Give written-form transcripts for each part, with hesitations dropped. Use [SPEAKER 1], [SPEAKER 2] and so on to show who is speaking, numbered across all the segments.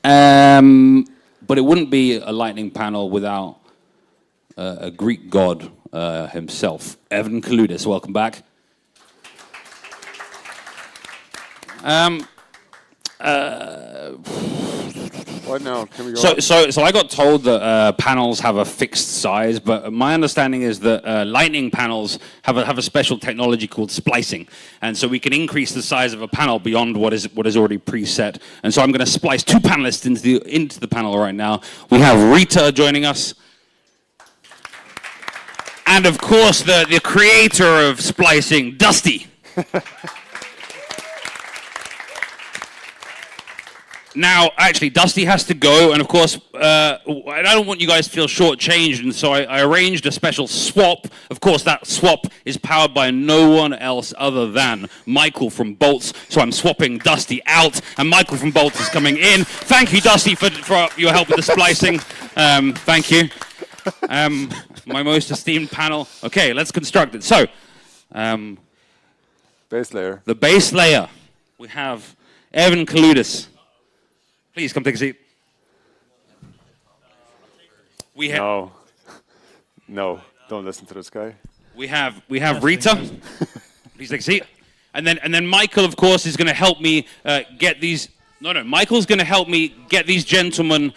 [SPEAKER 1] But it wouldn't be a lightning panel without a Greek god himself. Evan Kaludis, welcome back.
[SPEAKER 2] What now? Can we go
[SPEAKER 1] so I got told that panels have a fixed size, but my understanding is that lightning panels have a special technology called splicing, and so we can increase the size of a panel beyond what is already preset. And so I'm going to splice two panelists into the panel right now. We have Rita joining us, and of course the creator of splicing, Dusty. Now, actually, Dusty has to go, and of course, I don't want you guys to feel shortchanged, and so I arranged a special swap. Of course, that swap is powered by no one else other than Michael from Boltz, so I'm swapping Dusty out, and Michael from Boltz is coming in. Thank you, Dusty, for your help with the splicing. Thank you. My most esteemed panel. Okay, let's construct it. So,
[SPEAKER 2] base layer.
[SPEAKER 1] The base layer. We have Evan Kaludis. Please come take a seat.
[SPEAKER 2] No, don't listen to this guy.
[SPEAKER 1] We have Rita. Please take a seat. And then Michael, of course, is going to help me get these. Michael's going to help me get these gentlemen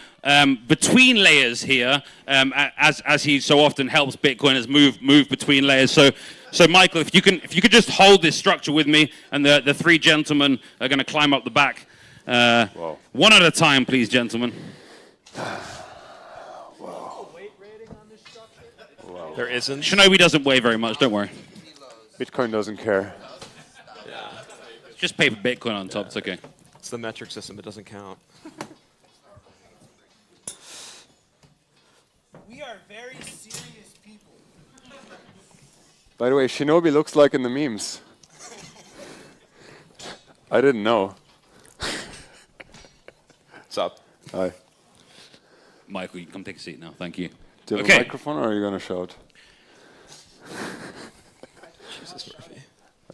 [SPEAKER 1] between layers here, as he so often helps Bitcoiners move between layers. So Michael, if you could just hold this structure with me, and the three gentlemen are going to climb up the back. One at a time, please, gentlemen.
[SPEAKER 2] Wow.
[SPEAKER 3] There isn't.
[SPEAKER 1] Shinobi doesn't weigh very much, don't worry.
[SPEAKER 2] Bitcoin doesn't care.
[SPEAKER 3] Yeah.
[SPEAKER 1] Just paper Bitcoin on top, it's okay.
[SPEAKER 3] It's the metric system, it doesn't count.
[SPEAKER 4] We are very serious people.
[SPEAKER 2] By the way, Shinobi looks like in the memes. I didn't know.
[SPEAKER 3] What's up?
[SPEAKER 2] Hi.
[SPEAKER 1] Michael, you can come take a seat now. Thank you.
[SPEAKER 2] Do you have a microphone, or are you going to shout?
[SPEAKER 3] Jesus, Murphy.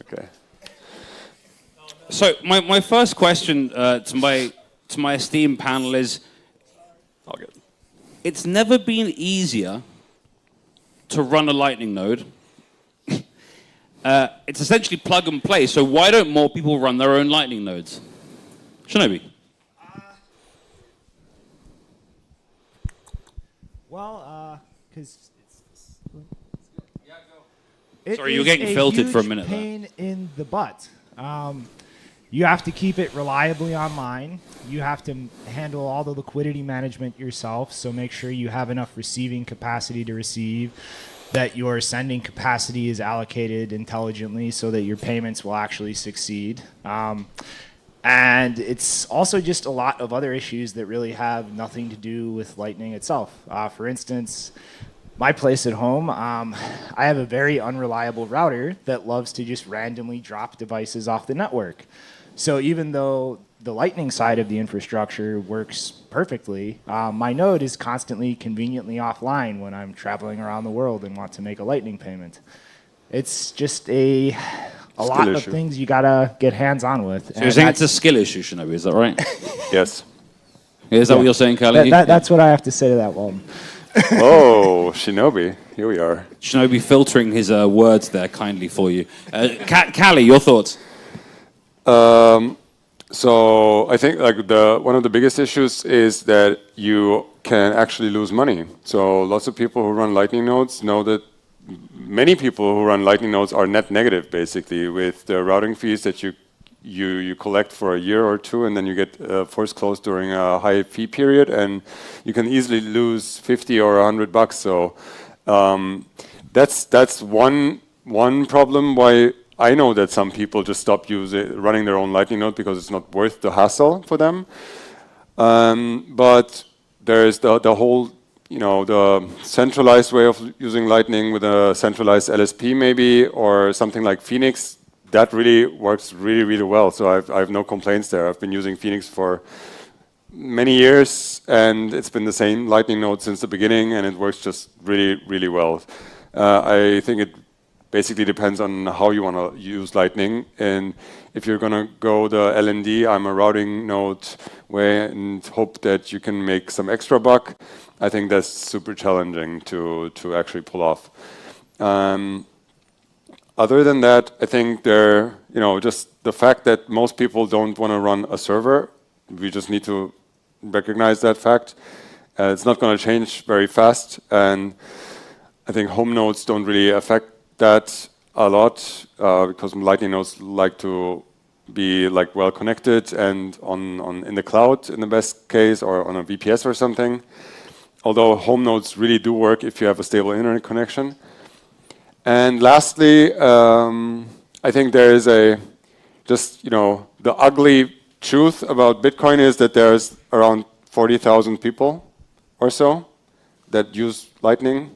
[SPEAKER 2] Okay.
[SPEAKER 1] So my first question to my esteemed panel is,
[SPEAKER 3] All good.
[SPEAKER 1] it's never been easier to run a Lightning node. It's essentially plug and play. So why don't more people run their own Lightning nodes? Shinobi.
[SPEAKER 4] Well, because
[SPEAKER 1] Sorry, you're getting filtered for a minute there.
[SPEAKER 4] Pain in the butt. You have to keep it reliably online. You have to handle all the liquidity management yourself. So make sure you have enough receiving capacity to receive, that your sending capacity is allocated intelligently so that your payments will actually succeed. And it's also just a lot of other issues that really have nothing to do with Lightning itself. For instance, my place at home, I have a very unreliable router that loves to just randomly drop devices off the network. So even though the Lightning side of the infrastructure works perfectly, my node is constantly conveniently offline when I'm traveling around the world and want to make a Lightning payment. It's just a lot of things you gotta get hands-on with.
[SPEAKER 1] So you're saying it's a skill issue, Shinobi, is that right?
[SPEAKER 2] Yes.
[SPEAKER 1] Is that what you're saying, Callie?
[SPEAKER 4] That's what I have to say to that, Walden.
[SPEAKER 2] Oh, Shinobi. Here we are.
[SPEAKER 1] Shinobi filtering his words there kindly for you. Callie, your thoughts?
[SPEAKER 2] So I think like one of the biggest issues is that you can actually lose money. So lots of people who run Lightning nodes know that many people who run Lightning nodes are net negative, basically, with the routing fees that you collect for a year or two, and then you get forced close during a high fee period, and you can easily lose 50 or $100. So that's one problem why I know that some people just stop running their own Lightning node because it's not worth the hassle for them. But there's the whole, the centralized way of using Lightning with a centralized LSP maybe, or something like Phoenix. That really works really, really well. So I have no complaints there. I've been using Phoenix for many years, and it's been the same Lightning node since the beginning, and it works just really, really well. I think it basically depends on how you want to use Lightning. And if you're going to go the LND, I'm a routing node way, and hope that you can make some extra buck, I think that's super challenging to actually pull off. Other than that, I think just the fact that most people don't want to run a server, we just need to recognize that fact. It's not going to change very fast, and I think home nodes don't really affect that a lot because Lightning nodes like to be like well connected and on in the cloud in the best case, or on a VPS or something. Although home nodes really do work if you have a stable internet connection. And lastly, I think there is the ugly truth about Bitcoin is that there's around 40,000 people or so that use Lightning.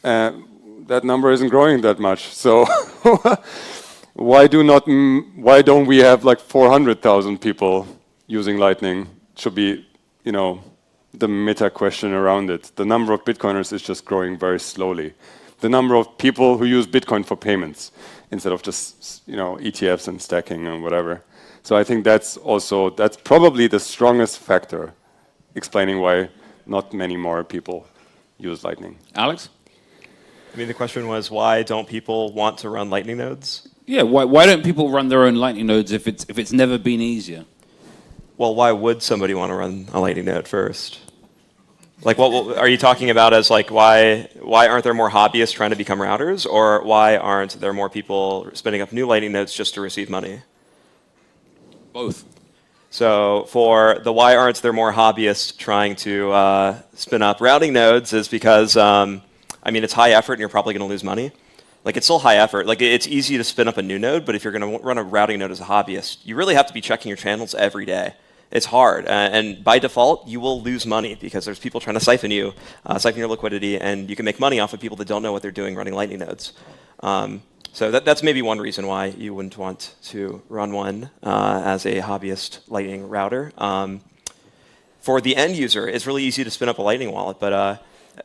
[SPEAKER 2] That number isn't growing that much. So why don't we have like 400,000 people using Lightning? Should be, the meta question around it. The number of Bitcoiners is just growing very slowly. The number of people who use Bitcoin for payments instead of just ETFs and stacking and whatever. So I think that's probably the strongest factor explaining why not many more people use Lightning.
[SPEAKER 1] Alex?
[SPEAKER 3] I mean, the question was, why don't people want to run Lightning nodes?
[SPEAKER 1] Yeah, why don't people run their own Lightning nodes if it's never been easier?
[SPEAKER 3] Well, why would somebody want to run a Lightning node first? Like, what are you talking about as like why aren't there more hobbyists trying to become routers, or why aren't there more people spinning up new Lightning nodes just to receive money?
[SPEAKER 1] Both.
[SPEAKER 3] So for the why aren't there more hobbyists trying to spin up routing nodes is because, it's high effort and you're probably going to lose money. Like, it's still high effort. Like, it's easy to spin up a new node, but if you're going to run a routing node as a hobbyist, you really have to be checking your channels every day. It's hard, and by default, you will lose money because there's people trying to siphon your liquidity, and you can make money off of people that don't know what they're doing running Lightning nodes. So that's maybe one reason why you wouldn't want to run one as a hobbyist Lightning router. For the end user, it's really easy to spin up a Lightning wallet, but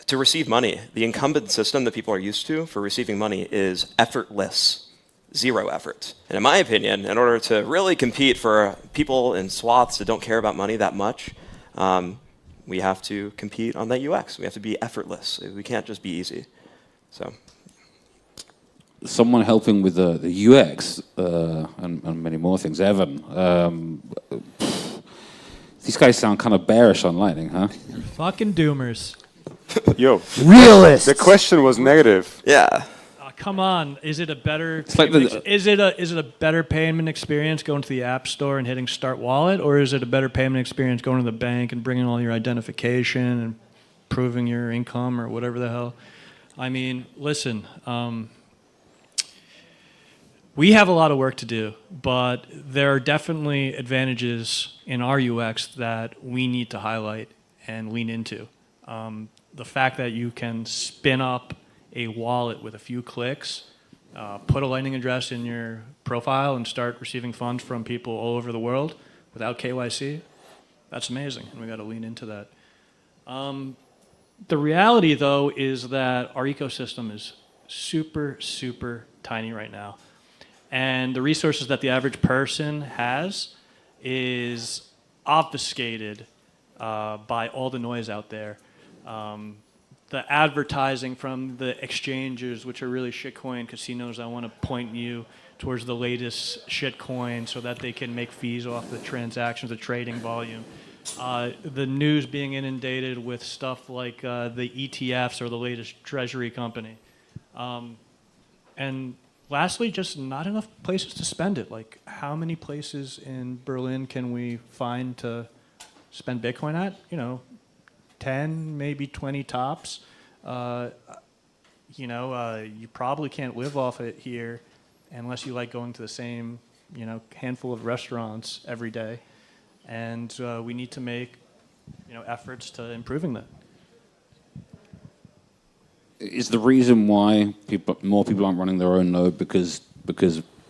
[SPEAKER 3] to receive money, the incumbent system that people are used to for receiving money is effortless. Zero effort. And in my opinion, in order to really compete for people in swaths that don't care about money that much, we have to compete on that UX. We have to be effortless. We can't just be easy. So,
[SPEAKER 1] someone helping with the UX and many more things, Evan. These guys sound kind of bearish on Lightning, huh?
[SPEAKER 5] You're fucking doomers.
[SPEAKER 2] Yo,
[SPEAKER 4] Realist.
[SPEAKER 2] the question was negative.
[SPEAKER 3] yeah.
[SPEAKER 5] Come on, is it a better
[SPEAKER 1] like
[SPEAKER 5] is it a better payment experience going to the App Store and hitting Start Wallet, or is it a better payment experience going to the bank and bringing all your identification and proving your income or whatever the hell? I mean, listen, we have a lot of work to do, but there are definitely advantages in our UX that we need to highlight and lean into. The fact that you can spin up a wallet with a few clicks, put a Lightning address in your profile and start receiving funds from people all over the world without KYC, that's amazing, and we got to lean into that. The reality, though, is that our ecosystem is super, super tiny right now. And the resources that the average person has is obfuscated by all the noise out there. The advertising from the exchanges, which are really shitcoin casinos, I want to point you towards the latest shitcoin so that they can make fees off the transactions, the trading volume. The news being inundated with stuff like the ETFs or the latest treasury company. And lastly, just not enough places to spend it. Like, how many places in Berlin can we find to spend Bitcoin at? 10, maybe 20 tops. You probably can't live off it here unless you like going to the same, handful of restaurants every day. And we need to make, efforts to improving that.
[SPEAKER 1] Is the reason why more people aren't running their own node because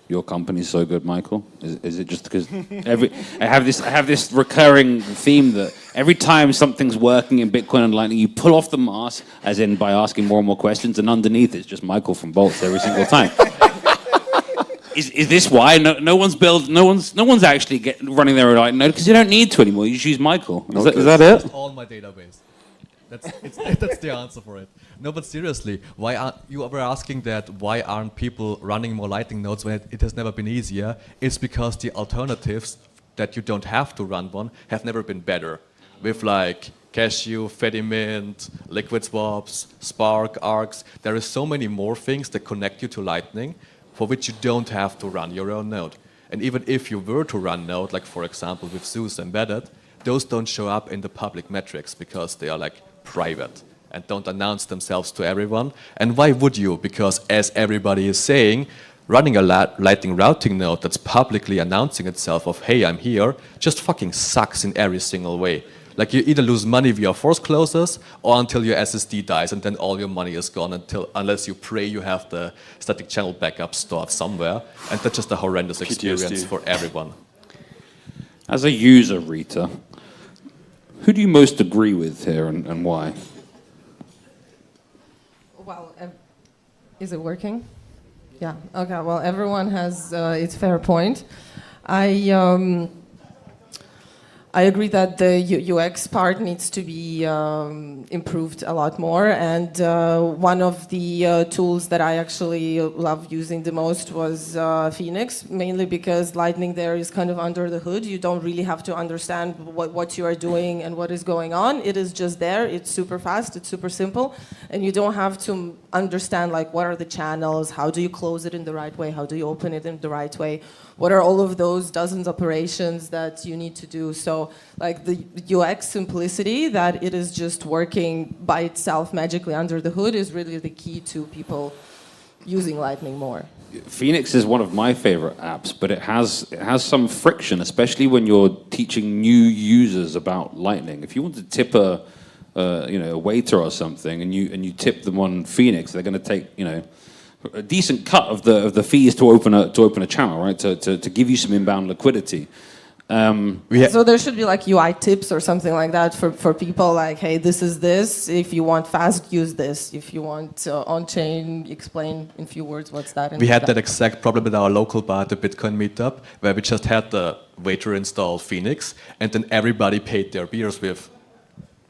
[SPEAKER 1] your company's so good, Michael? Is it just because I have this recurring theme that every time something's working in Bitcoin and Lightning, you pull off the mask, as in by asking more and more questions, and underneath it's just Michael from Bolts every single time. Is this why no one's actually running their own Lightning node because you don't need to anymore? You just use Michael. Is that it?
[SPEAKER 6] All my database. That's the answer for it. No, but seriously, you were asking that why aren't people running more Lightning nodes when it has never been easier? It's because the alternatives that you don't have to run one have never been better. With like Cashew, Fedimint, Liquid Swaps, Spark, Arcs, there is so many more things that connect you to Lightning for which you don't have to run your own node. And even if you were to run node, like for example with Zeus embedded, those don't show up in the public metrics because they are like private and don't announce themselves to everyone. And why would you? Because as everybody is saying, running a Lightning routing node that's publicly announcing itself of, hey, I'm here, just fucking sucks in every single way. Like you either lose money via force closes or until your SSD dies and then all your money is gone unless you pray you have the static channel backup stored somewhere. And that's just a horrendous experience for everyone.
[SPEAKER 1] As a user, Rita, who do you most agree with here and why?
[SPEAKER 7] Well, is it working? Yeah, okay, well, everyone has its fair point. I agree that the UX part needs to be improved a lot more, and one of the tools that I actually love using the most was Phoenix, mainly because Lightning there is kind of under the hood. You don't really have to understand what you are doing and what is going on. It is just there. It's super fast. It's super simple, and you don't have to understand like what are the channels, how do you close it in the right way, how do you open it in the right way. What are all of those dozens of operations that you need to do? So like the UX simplicity, that it is just working by itself magically under the hood is really the key to people using Lightning more.
[SPEAKER 1] Phoenix is one of my favorite apps, but it has some friction, especially when you're teaching new users about Lightning. If you want to tip a waiter or something and you tip them on Phoenix, they're going to take, a decent cut of the fees to open a channel, right? To give you some inbound liquidity.
[SPEAKER 7] So there should be like UI tips or something like that for people, like, hey, this is this. If you want fast, use this. If you want on-chain, explain in few words what's that. And
[SPEAKER 6] we had that exact problem at our local bar at the Bitcoin meetup, where we just had the waiter install Phoenix, and then everybody paid their beers with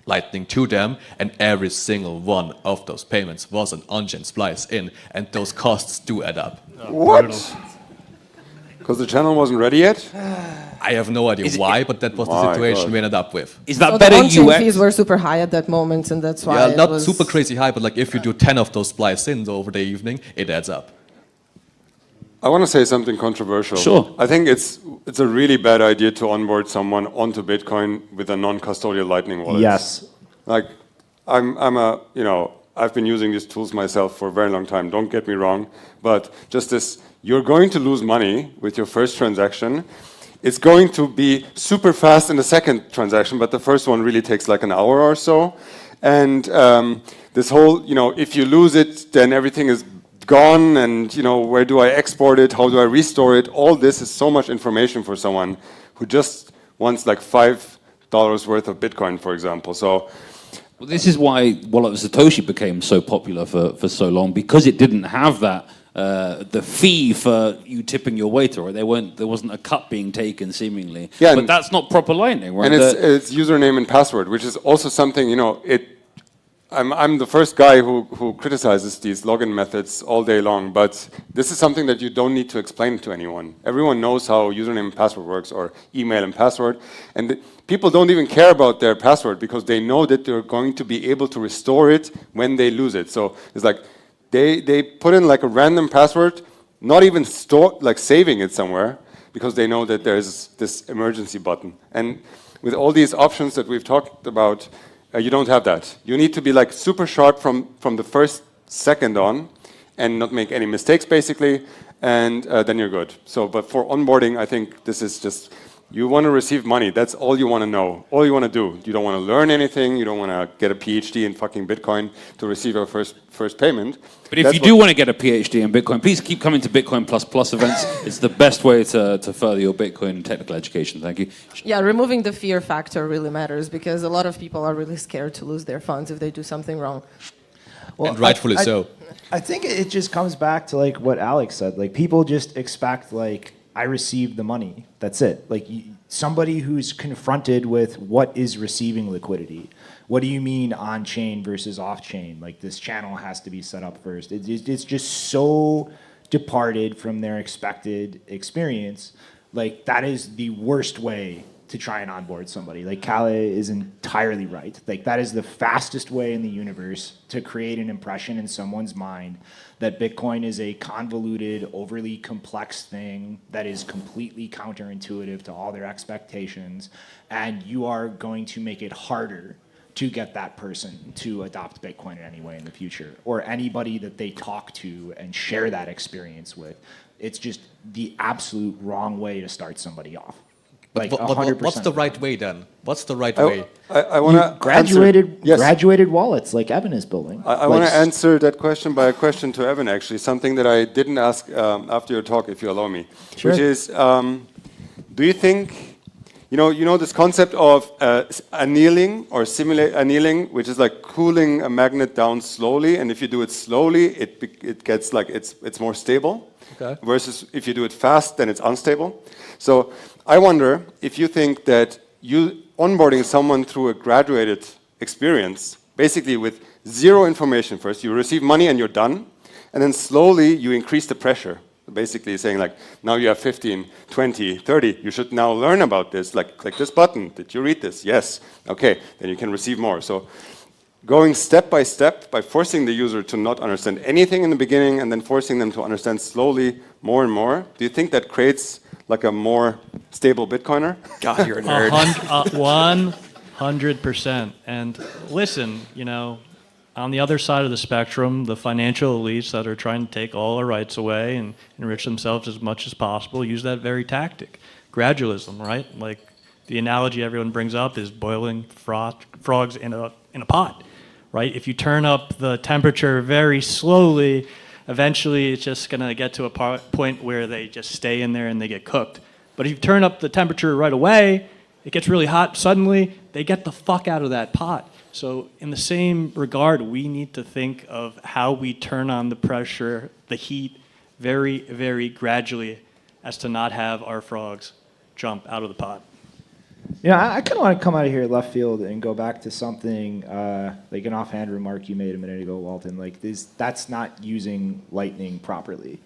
[SPEAKER 6] Lightning to them, and every single one of those payments was an on-chain splice in, and those costs do add up.
[SPEAKER 2] What? Because the channel wasn't ready yet?
[SPEAKER 6] I have no idea why, but that was the situation we ended up with.
[SPEAKER 1] Is that
[SPEAKER 7] so
[SPEAKER 1] better
[SPEAKER 7] the on-chain
[SPEAKER 1] UX?
[SPEAKER 7] fees were super high at that moment, and that's why
[SPEAKER 6] Yeah, not super crazy high, but like if you do 10 of those splice-ins over the evening, it adds up.
[SPEAKER 2] I want to say something controversial.
[SPEAKER 1] Sure.
[SPEAKER 2] I think it's a really bad idea to onboard someone onto Bitcoin with a non-custodial Lightning wallet.
[SPEAKER 4] Yes.
[SPEAKER 2] Like, I've been using these tools myself for a very long time. Don't get me wrong, but just this, you're going to lose money with your first transaction. It's going to be super fast in the second transaction, but the first one really takes like an hour or so. And this whole, if you lose it, then everything is gone, and where do I export it, how do I restore it? All this is so much information for someone who just wants like $5 worth of Bitcoin, for example. So
[SPEAKER 1] Well, this is why Wallet of Satoshi became so popular for so long, because it didn't have that the fee for you tipping your waiter, or there wasn't a cut being taken seemingly.
[SPEAKER 2] Yeah,
[SPEAKER 1] but that's not proper Lightning, right?
[SPEAKER 2] And it's username and password, which is also something, I'm the first guy who criticizes these login methods all day long, but this is something that you don't need to explain to anyone. Everyone knows how username and password works, or email and password, and people don't even care about their password because they know that they're going to be able to restore it when they lose it. So it's like they put in like a random password, not even saving it somewhere, because they know that there's this emergency button. And with all these options that we've talked about, you don't have that. You need to be like super sharp from the first second on and not make any mistakes basically, and then you're good. So, but for onboarding, I think this is just You want to receive money. That's all you want to know. All you want to do. You don't want to learn anything. You don't want to get a PhD in fucking Bitcoin to receive your first payment.
[SPEAKER 1] But if you do want to get a PhD in Bitcoin, please keep coming to Bitcoin Plus events. It's the best way to further your Bitcoin technical education. Thank you.
[SPEAKER 7] Yeah, removing the fear factor really matters because a lot of people are really scared to lose their funds if they do something wrong.
[SPEAKER 6] Well, and rightfully so.
[SPEAKER 4] I think it just comes back to like what Alex said. Like people just expect like I received the money. That's it. Like somebody who's confronted with what is receiving liquidity. What do you mean on chain versus off chain? Like this channel has to be set up first. It's just so departed from their expected experience. Like that is the worst way to try and onboard somebody. Like Kalle is entirely right. Like that is the fastest way in the universe to create an impression in someone's mind that Bitcoin is a convoluted, overly complex thing that is completely counterintuitive to all their expectations, and you are going to make it harder to get that person to adopt Bitcoin in any way in the future, or anybody that they talk to and share that experience with. It's just the absolute wrong way to start somebody off. Like
[SPEAKER 6] what's the right way then? What's the right way?
[SPEAKER 2] I want to
[SPEAKER 4] graduated wallets like Evan is building.
[SPEAKER 2] I want to answer that question by a question to Evan, actually, something that I didn't ask after your talk, if you allow me,
[SPEAKER 4] Sure.
[SPEAKER 2] which is, do you think, you know this concept of annealing or simulate annealing, which is like cooling a magnet down slowly, and if you do it slowly, it gets like it's more stable. Okay. Versus if you do it fast, then it's unstable. So I wonder if you think that you onboarding someone through a graduated experience, basically with zero information first, you receive money and you're done, and then slowly you increase the pressure. Basically saying like, now you have 15, 20, 30, you should now learn about this, like click this button, did you read this? Yes, okay, then you can receive more. So going step by step by forcing the user to not understand anything in the beginning and then forcing them to understand slowly more and more, do you think that creates like a more stable Bitcoiner?
[SPEAKER 3] God, you're a nerd.
[SPEAKER 5] 100%. And listen, you know, on the other side of the spectrum, the financial elites that are trying to take all our rights away and enrich themselves as much as possible use that very tactic. Gradualism, right? Like the analogy everyone brings up is boiling frogs in a pot, right? If you turn up the temperature very slowly, eventually it's just going to get to a point where they just stay in there and they get cooked. But if you turn up the temperature right away, it gets really hot suddenly, they get the fuck out of that pot. So in the same regard, we need to think of how we turn on the pressure, the heat, very, very gradually as to not have our frogs jump out of the pot.
[SPEAKER 4] Yeah, I kind of want to come out of here left field and go back to something like an offhand remark you made a minute ago, Walton. Like that's not using Lightning properly.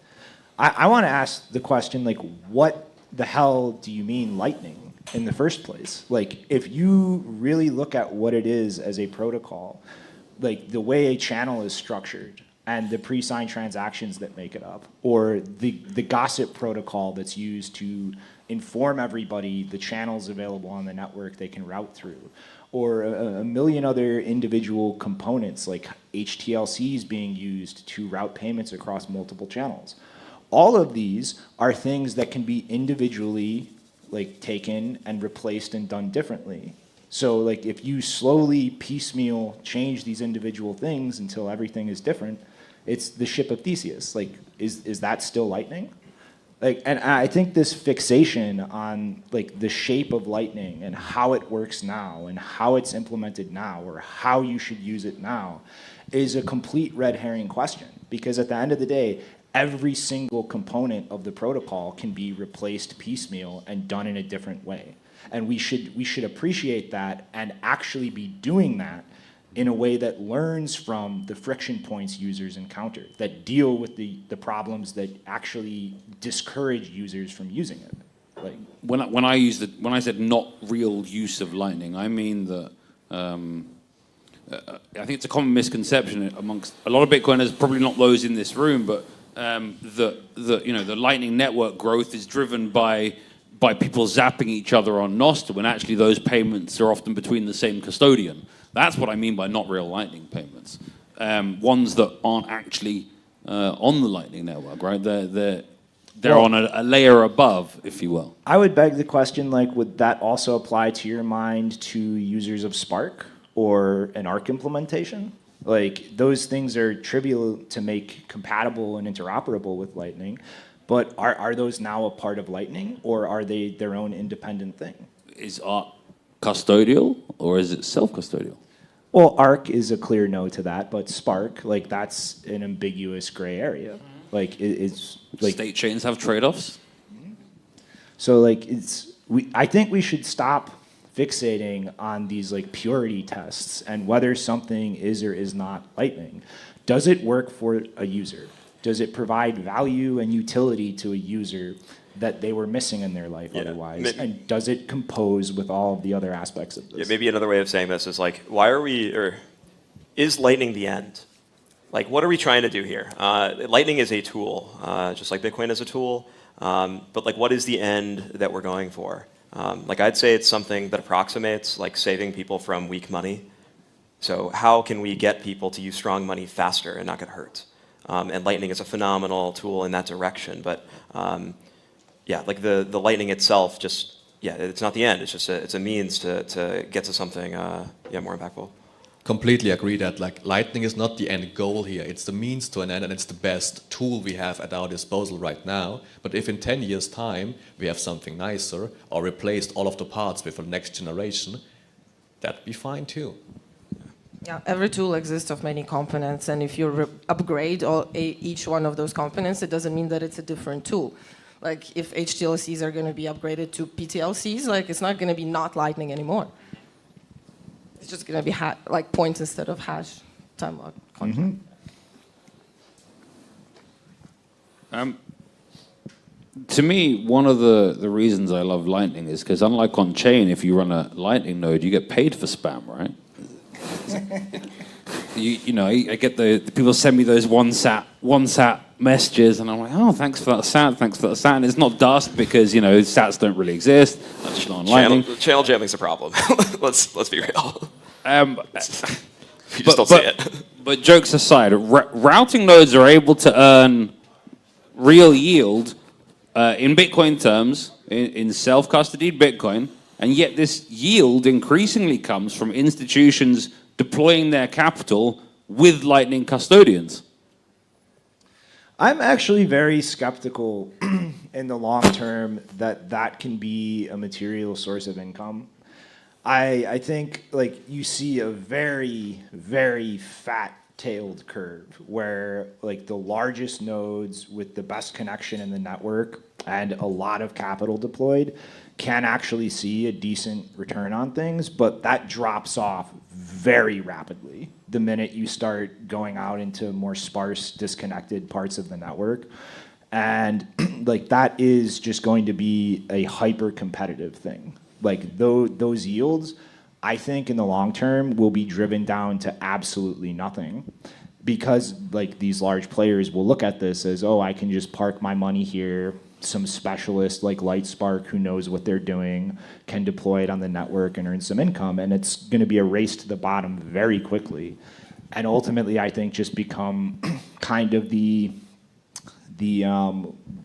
[SPEAKER 4] I want to ask the question, like, what the hell do you mean Lightning in the first place? Like, if you really look at what it is as a protocol, like the way a channel is structured and the pre-signed transactions that make it up, or the gossip protocol that's used to inform everybody the channels available on the network they can route through, or a million other individual components like HTLCs being used to route payments across multiple channels. All of these are things that can be individually like taken and replaced and done differently. So like if you slowly piecemeal change these individual things until everything is different, it's the ship of Theseus. Like is that still Lightning? Like, and I think this fixation on like the shape of Lightning and how it works now and how it's implemented now or how you should use it now is a complete red herring question, because at the end of the day, every single component of the protocol can be replaced piecemeal and done in a different way. And we should appreciate that and actually be doing that in a way that learns from the friction points users encounter, that deal with the problems that actually discourage users from using it. Like
[SPEAKER 1] when I said not real use of Lightning, I mean that I think it's a common misconception amongst a lot of Bitcoiners, probably not those in this room, but the Lightning network growth is driven by people zapping each other on Nostr, when actually those payments are often between the same custodian. That's what I mean by not real Lightning payments. Ones that aren't actually on the Lightning network, right? They're on a layer above, if you will.
[SPEAKER 4] I would beg the question, like, would that also apply to your mind to users of Spark or an Arc implementation? Like, those things are trivial to make compatible and interoperable with Lightning, but are those now a part of Lightning, or are they their own independent thing?
[SPEAKER 1] Is Arc custodial, or is it self-custodial?
[SPEAKER 4] Well, Arc is a clear no to that, but Spark, like, that's an ambiguous gray area. Like, it's like
[SPEAKER 1] State chains have trade-offs.
[SPEAKER 4] so like I think we should stop fixating on these like purity tests and whether something is or is not Lightning. Does it work for a user? Does it provide value and utility to a user that they were missing in their life otherwise? And does it compose with all of the other aspects of this?
[SPEAKER 3] Yeah, maybe another way of saying this is like, why are we, or is Lightning the end? Like, what are we trying to do here? Lightning is a tool, just like Bitcoin is a tool. But like, what is the end that we're going for? Like, I'd say it's something that approximates like saving people from weak money. So how can we get people to use strong money faster and not get hurt? And Lightning is a phenomenal tool in that direction. But yeah, like the Lightning itself, just it's not the end. It's just it's a means to get to something more impactful.
[SPEAKER 6] Completely agree that like Lightning is not the end goal here. It's the means to an end, and it's the best tool we have at our disposal right now. But if in 10 years' time we have something nicer or replaced all of the parts with a next generation, that'd be fine too.
[SPEAKER 7] Yeah, every tool exists of many components, and if you upgrade each one of those components, it doesn't mean that it's a different tool. Like if HTLCs are going to be upgraded to PTLCs, like it's not going to be not Lightning anymore. It's just going to be like points instead of hash time lock contract.
[SPEAKER 1] To me, one of the reasons I love Lightning is because unlike on chain, if you run a Lightning node, you get paid for spam, right? you know, I get the people send me those one sat messages, and I'm like, oh, thanks for that sat, thanks for that sat. And it's not dust because you know sats don't really exist. That's just not on Lightning.
[SPEAKER 3] Channel jamming's a problem. let's be real. You just don't see it.
[SPEAKER 1] But jokes aside, routing nodes are able to earn real yield in Bitcoin terms in self-custodied Bitcoin, and yet this yield increasingly comes from institutions deploying their capital with Lightning custodians.
[SPEAKER 4] I'm actually very skeptical in the long term that can be a material source of income. I think like you see a very, very fat-tailed curve where like the largest nodes with the best connection in the network and a lot of capital deployed can actually see a decent return on things, but that drops off very rapidly the minute you start going out into more sparse, disconnected parts of the network. And like that is just going to be a hyper-competitive thing. Like those yields, I think in the long term will be driven down to absolutely nothing because like these large players will look at this as, oh, I can just park my money here. Some specialist like Lightspark who knows what they're doing can deploy it on the network and earn some income, and it's going to be a race to the bottom very quickly, and ultimately I think just become kind of the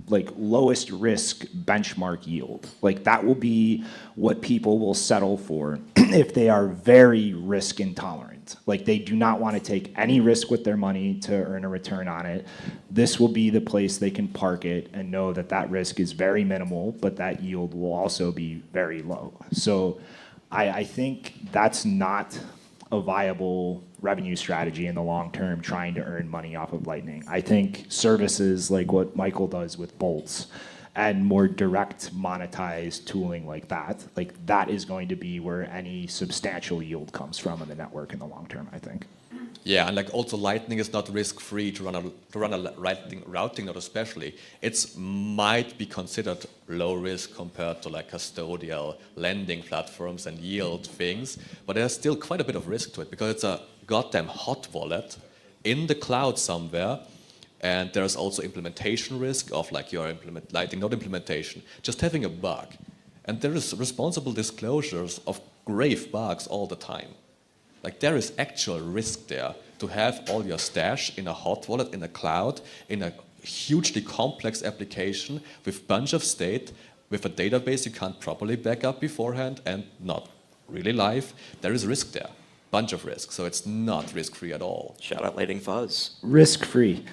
[SPEAKER 4] like lowest risk benchmark yield. Like that will be what people will settle for if they are very risk intolerant. Like they do not want to take any risk with their money to earn a return on it. This will be the place they can park it and know that that risk is very minimal, but that yield will also be very low. So I think that's not a viable revenue strategy in the long term trying to earn money off of Lightning. I think services like what Michael does with bolts and more direct monetized tooling like that is going to be where any substantial yield comes from in the network in the long term, I think.
[SPEAKER 6] Yeah, and like also Lightning is not risk-free to run a routing node especially. It might be considered low risk compared to like custodial lending platforms and yield things, but there's still quite a bit of risk to it because it's a goddamn hot wallet in the cloud somewhere, and there's also implementation risk of like your Lightning node implementation, just having a bug. And there is responsible disclosures of grave bugs all the time. Like there is actual risk there to have all your stash in a hot wallet, in a cloud, in a hugely complex application with bunch of state, with a database you can't properly back up beforehand and not really live, there is risk there. Bunch of risk, so it's not risk-free at all.
[SPEAKER 3] Shout out Lightning Fuzz.
[SPEAKER 4] Risk-free.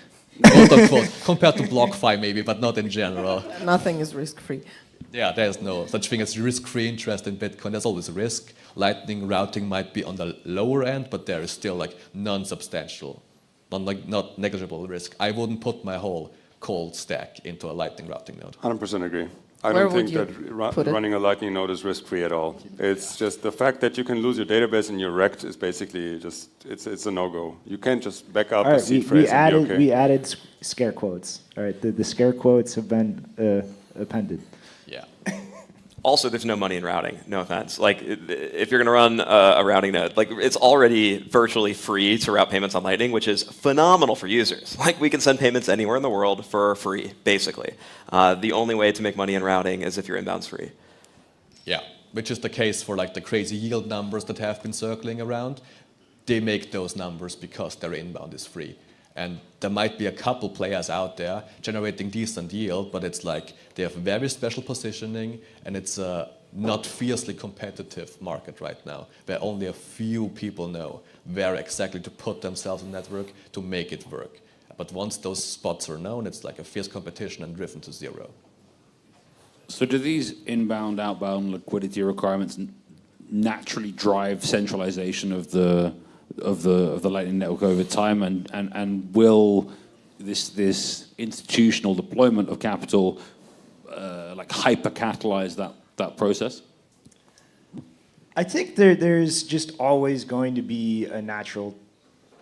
[SPEAKER 6] Quote unquote, compared to BlockFi maybe, but not in general.
[SPEAKER 7] Nothing is risk-free.
[SPEAKER 6] Yeah, there's no such thing as risk-free interest in Bitcoin. There's always risk. Lightning routing might be on the lower end, but there is still like non-substantial, not negligible risk. I wouldn't put my whole cold stack into a Lightning routing node.
[SPEAKER 2] 100% agree. I
[SPEAKER 7] Where
[SPEAKER 2] don't
[SPEAKER 7] would
[SPEAKER 2] think
[SPEAKER 7] you
[SPEAKER 2] that
[SPEAKER 7] put it?
[SPEAKER 2] running a Lightning node is risk-free at all. It's just the fact that you can lose your database and you're wrecked is basically just, it's a no-go. You can't just back up
[SPEAKER 4] All
[SPEAKER 2] a
[SPEAKER 4] right,
[SPEAKER 2] seed phrase and be okay.
[SPEAKER 4] we added scare quotes. All right, the scare quotes have been appended.
[SPEAKER 6] Yeah.
[SPEAKER 3] Also, there's no money in routing. No offense. Like, if you're going to run a routing node, like it's already virtually free to route payments on Lightning, which is phenomenal for users. Like, we can send payments anywhere in the world for free, basically. The only way to make money in routing is if your inbound's free.
[SPEAKER 6] Yeah, which is the case for like the crazy yield numbers that have been circling around. They make those numbers because their inbound is free. And there might be a couple players out there generating decent yield, but it's like they have very special positioning, and it's a not fiercely competitive market right now, where only a few people know where exactly to put themselves in the network to make it work. But once those spots are known, it's like a fierce competition and driven to zero.
[SPEAKER 1] So do these inbound, outbound liquidity requirements naturally drive centralization of the Lightning Network over time, and will this institutional deployment of capital like hyper-catalyze that process?
[SPEAKER 4] I think there's just always going to be a natural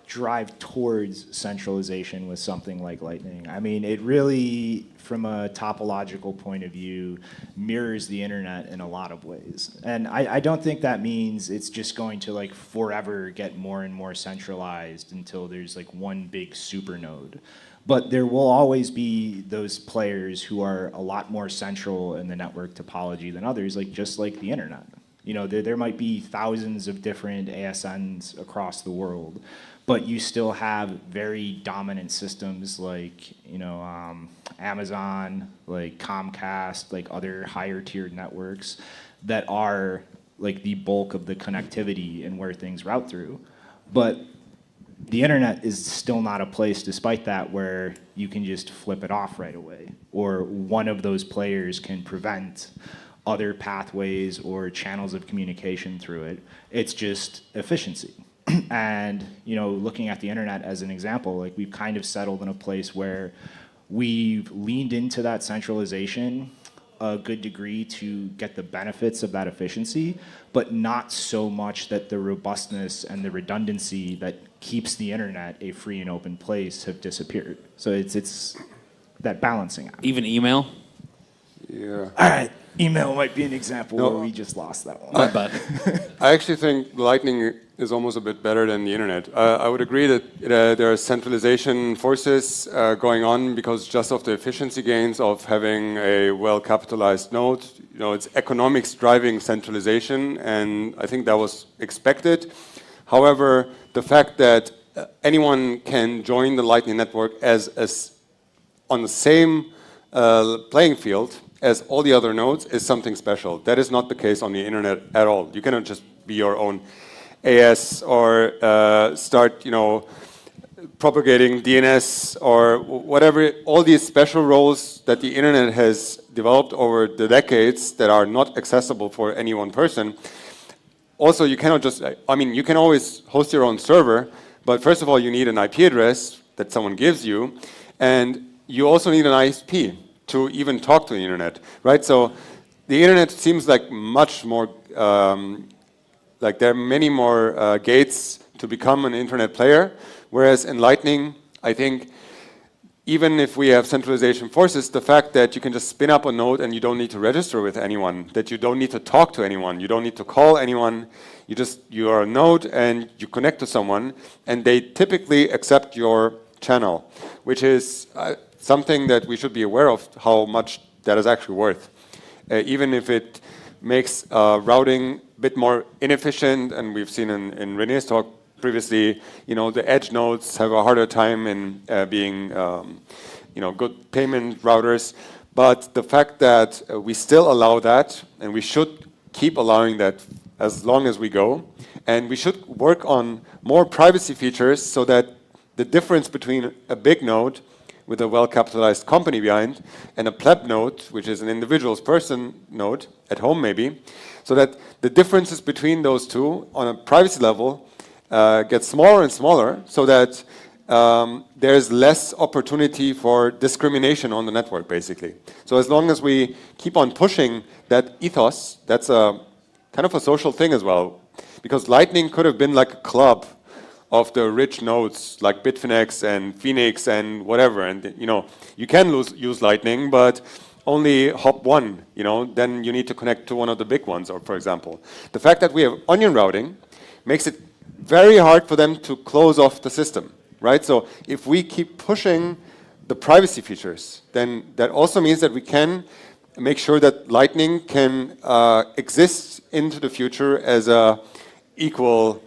[SPEAKER 4] drive towards centralization with something like Lightning. I mean, it really, from a topological point of view, mirrors the internet in a lot of ways. And I don't think that means it's just going to like forever get more and more centralized until there's like one big super node. But there will always be those players who are a lot more central in the network topology than others, like just like the internet. You know, there might be thousands of different ASNs across the world, but you still have very dominant systems like, you know, Amazon, like Comcast, like other higher tiered networks that are like the bulk of the connectivity and where things route through. But the internet is still not a place, despite that, where you can just flip it off right away, or one of those players can prevent other pathways or channels of communication through it. It's just efficiency. And, you know, looking at the internet as an example, like we've kind of settled in a place where we've leaned into that centralization a good degree to get the benefits of that efficiency, but not so much that the robustness and the redundancy that keeps the internet a free and open place have disappeared. So it's that balancing act.
[SPEAKER 1] Even email?
[SPEAKER 2] Yeah.
[SPEAKER 4] All right, email might be an example where we just lost that one.
[SPEAKER 1] Not bad.
[SPEAKER 2] I actually think Lightning is almost a bit better than the internet. I would agree that there are centralization forces going on because just of the efficiency gains of having a well-capitalized node. You know, it's economics driving centralization, and I think that was expected. However, the fact that anyone can join the Lightning Network as on the same playing field as all the other nodes is something special. That is not the case on the internet at all. You cannot just be your own AS or start, you know, propagating DNS or whatever. All these special roles that the internet has developed over the decades that are not accessible for any one person. Also, you cannot just, I mean, you can always host your own server, but first of all, you need an IP address that someone gives you, and you also need an ISP to even talk to the internet, right? So the internet seems like much more, like there are many more gates to become an internet player, whereas in Lightning, I think even if we have centralization forces, the fact that you can just spin up a node and you don't need to register with anyone, that you don't need to talk to anyone, you don't need to call anyone, you are a node and you connect to someone, and they typically accept your channel, which is something that we should be aware of how much that is actually worth. Even if it makes routing a bit more inefficient, and we've seen in René's talk previously, you know, the edge nodes have a harder time in being good payment routers. But the fact that we still allow that, and we should keep allowing that as long as we go, and we should work on more privacy features so that the difference between a big node with a well-capitalized company behind and a pleb node, which is an individual's person node at home maybe, so that the differences between those two on a privacy level get smaller and smaller, so that there's less opportunity for discrimination on the network, basically. So as long as we keep on pushing that ethos, that's a kind of a social thing as well, because Lightning could have been like a club of the rich nodes like Bitfinex and Phoenix and whatever, and you can use Lightning, but only hop one, then you need to connect to one of the big ones, or for example. The fact that we have onion routing makes it very hard for them to close off the system, right? So if we keep pushing the privacy features, then that also means that we can make sure that Lightning can exist into the future as a equal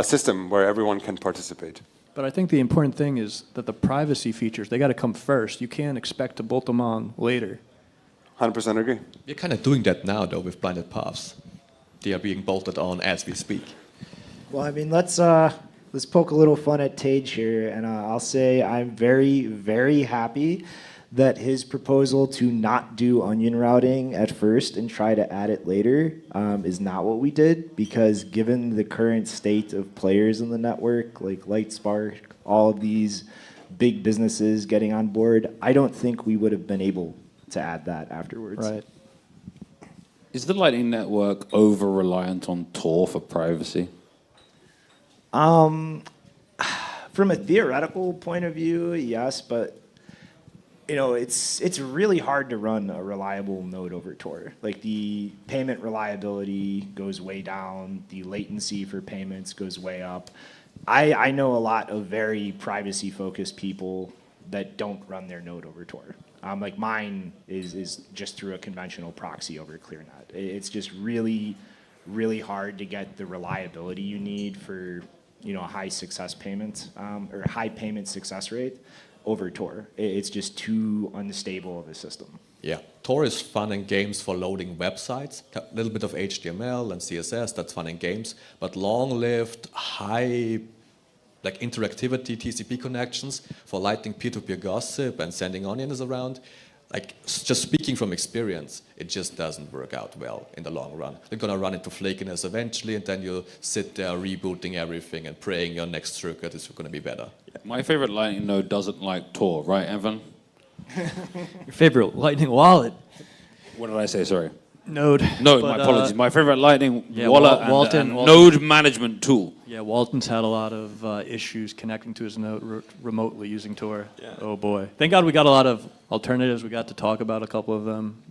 [SPEAKER 2] system where everyone can participate.
[SPEAKER 5] But I think the important thing is that the privacy features, they got to come first. You can't expect to bolt them on later.
[SPEAKER 2] 100% agree.
[SPEAKER 6] We're kind of doing that now, though, with blinded paths. They are being bolted on as we speak.
[SPEAKER 4] Well, I mean, let's poke a little fun at Tage here, and I'll say I'm very, very happy that his proposal to not do onion routing at first and try to add it later is not what we did, because given the current state of players in the network, like Lightspark, all of these big businesses getting on board, I don't think we would have been able to add that afterwards.
[SPEAKER 5] Right.
[SPEAKER 1] Is the Lightning Network over-reliant on Tor for privacy?
[SPEAKER 4] From a theoretical point of view, yes, but it's really hard to run a reliable node over Tor. Like, the payment reliability goes way down, the latency for payments goes way up. I know a lot of very privacy-focused people that don't run their node over Tor. Like, mine is just through a conventional proxy over ClearNet. It's just really, really hard to get the reliability you need for high success payments or high payment success rate over Tor. It's just too unstable of a system.
[SPEAKER 6] Yeah, Tor is fun and games for loading websites. A little bit of HTML and CSS, that's fun and games. But long-lived, high interactivity TCP connections for Lightning peer-to-peer gossip and sending onions around, just speaking from experience, it just doesn't work out well in the long run. You're going to run into flakiness eventually, and then you'll sit there rebooting everything and praying your next circuit is going to be better.
[SPEAKER 1] My favorite Lightning node doesn't like Tor, right, Evan?
[SPEAKER 5] Your favorite Lightning wallet?
[SPEAKER 1] What did I say? Sorry.
[SPEAKER 5] Node.
[SPEAKER 1] No, my apologies. My favorite Lightning wallet and
[SPEAKER 5] Walton.
[SPEAKER 1] node management tool.
[SPEAKER 5] Yeah, Walton's had a lot of issues connecting to his node remotely using Tor.
[SPEAKER 3] Yeah.
[SPEAKER 5] Oh boy. Thank God we got a lot of alternatives. We got to talk about a couple of them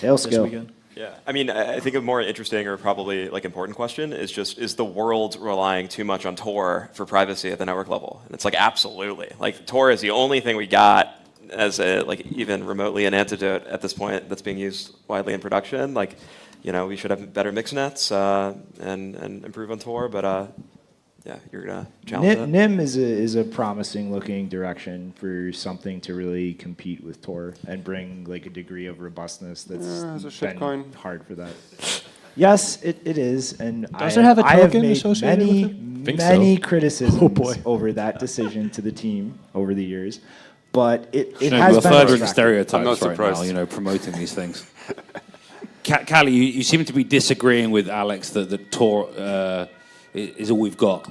[SPEAKER 5] this weekend.
[SPEAKER 3] Yeah, I mean, I think a more interesting or probably important question is the world relying too much on Tor for privacy at the network level? And it's absolutely. Tor is the only thing we got as even remotely an antidote at this point that's being used widely in production. We should have better mix nets and improve on Tor, but yeah, you're gonna challenge that.
[SPEAKER 4] NIM is a promising looking direction for something to really compete with Tor and bring a degree of robustness that's been hard for that. Yes, it is, and
[SPEAKER 5] Does it have a token
[SPEAKER 4] I have made
[SPEAKER 5] associated with it?
[SPEAKER 4] many criticisms over that decision to the team over the years. But it has been
[SPEAKER 1] furthering stereotypes
[SPEAKER 2] I'm not
[SPEAKER 1] right
[SPEAKER 2] surprised.
[SPEAKER 1] now, promoting these things. Callie, you seem to be disagreeing with Alex that Tor is all we've got.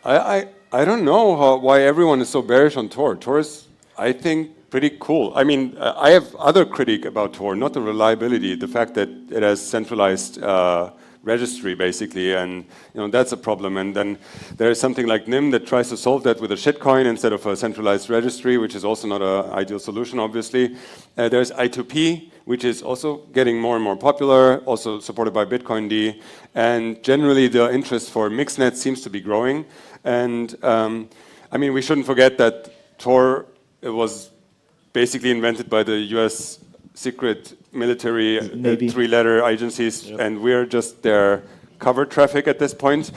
[SPEAKER 2] I don't know why everyone is so bearish on Tor. Tor is, I think, pretty cool. I mean, I have other critique about Tor, not the reliability, the fact that it has centralized registry, basically, and that's a problem. And then there's something like NIM that tries to solve that with a shitcoin instead of a centralized registry, which is also not an ideal solution, obviously. There's I2P, which is also getting more and more popular, also supported by bitcoind. And generally, the interest for mixnet seems to be growing. And I mean, we shouldn't forget that Tor was basically invented by the US secret military three-letter agencies, and we're just their cover traffic at this point.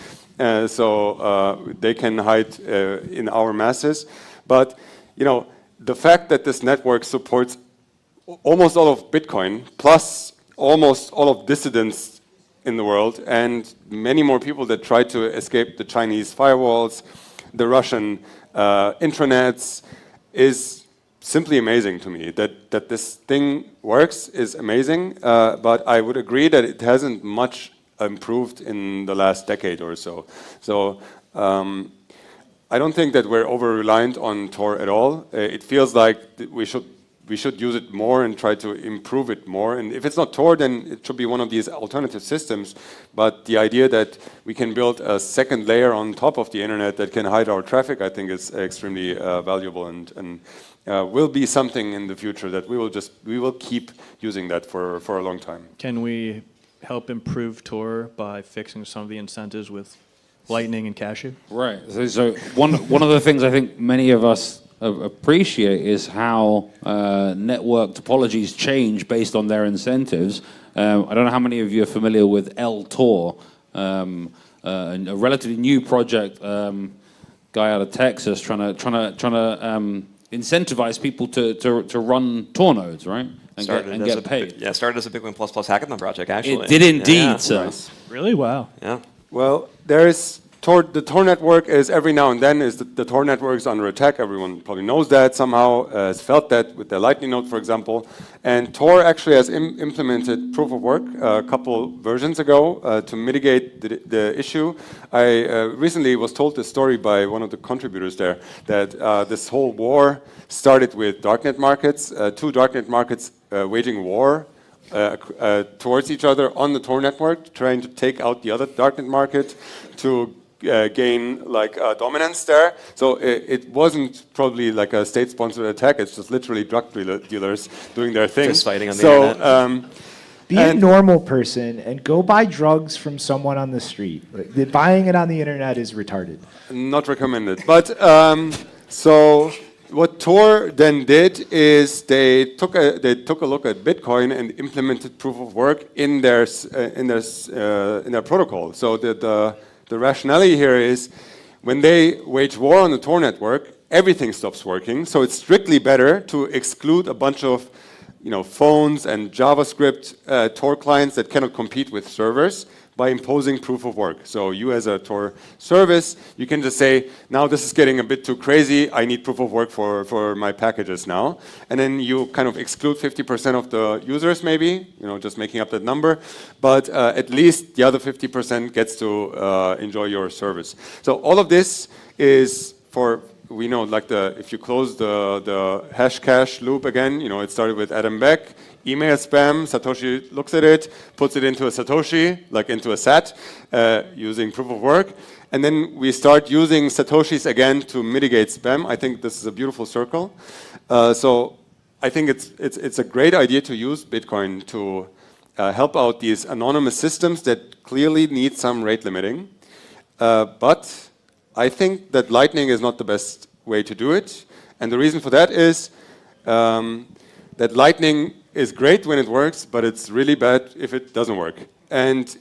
[SPEAKER 2] So they can hide in our masses. But the fact that this network supports almost all of Bitcoin, plus almost all of dissidents in the world, and many more people that try to escape the Chinese firewalls, the Russian intranets, is simply amazing to me. That this thing works is amazing, but I would agree that it hasn't much improved in the last decade or so. So I don't think that we're over-reliant on Tor at all. It feels like we should use it more and try to improve it more. And if it's not Tor, then it should be one of these alternative systems. But the idea that we can build a second layer on top of the internet that can hide our traffic, I think is extremely valuable and will be something in the future that we will keep using that for a long time.
[SPEAKER 5] Can we help improve Tor by fixing some of the incentives with Lightning and Cashew?
[SPEAKER 1] Right. So one of the things I think many of us appreciate is how network topologies change based on their incentives. I don't know how many of you are familiar with LTOR, a relatively new project, guy out of Texas trying to incentivize people to run Tor nodes, right? And get paid.
[SPEAKER 3] Yeah, started as a Bitcoin++ hackathon project, actually.
[SPEAKER 1] It did indeed,
[SPEAKER 3] yeah.
[SPEAKER 1] sir.
[SPEAKER 2] Nice.
[SPEAKER 5] Really? Wow.
[SPEAKER 3] Yeah.
[SPEAKER 2] Well, there is the Tor network is every now and then the Tor network is under attack. Everyone probably knows that somehow, has felt that with their Lightning node, for example. And Tor actually has implemented proof of work a couple versions ago to mitigate the issue. I recently was told this story by one of the contributors there that this whole war started with darknet markets, two darknet markets waging war towards each other on the Tor network, trying to take out the other darknet market to gain like dominance there. So it wasn't probably like a state-sponsored attack. It's just literally drug dealers doing their thing.
[SPEAKER 3] Just fighting on the internet.
[SPEAKER 4] Be a normal person and go buy drugs from someone on the street. Like, buying it on the internet is retarded.
[SPEAKER 2] Not recommended. But so what Tor then did is they took a look at Bitcoin and implemented proof of work in their protocol. So the rationale here is when they wage war on the Tor network, everything stops working. So it's strictly better to exclude a bunch of phones and JavaScript Tor clients that cannot compete with servers by imposing proof of work. So you as a Tor service, you can just say, now this is getting a bit too crazy, I need proof of work for my packages now. And then you kind of exclude 50% of the users maybe, just making up that number. But at least the other 50% gets to enjoy your service. So all of this is we know like if you close the hash cache loop again, it started with Adam Beck, email spam, Satoshi looks at it, puts it into a Satoshi, like into a SAT, using proof of work. And then we start using Satoshis again to mitigate spam. I think this is a beautiful circle. So I think it's a great idea to use Bitcoin to help out these anonymous systems that clearly need some rate limiting. But I think that Lightning is not the best way to do it. And the reason for that is that Lightning is great when it works, but it's really bad if it doesn't work. And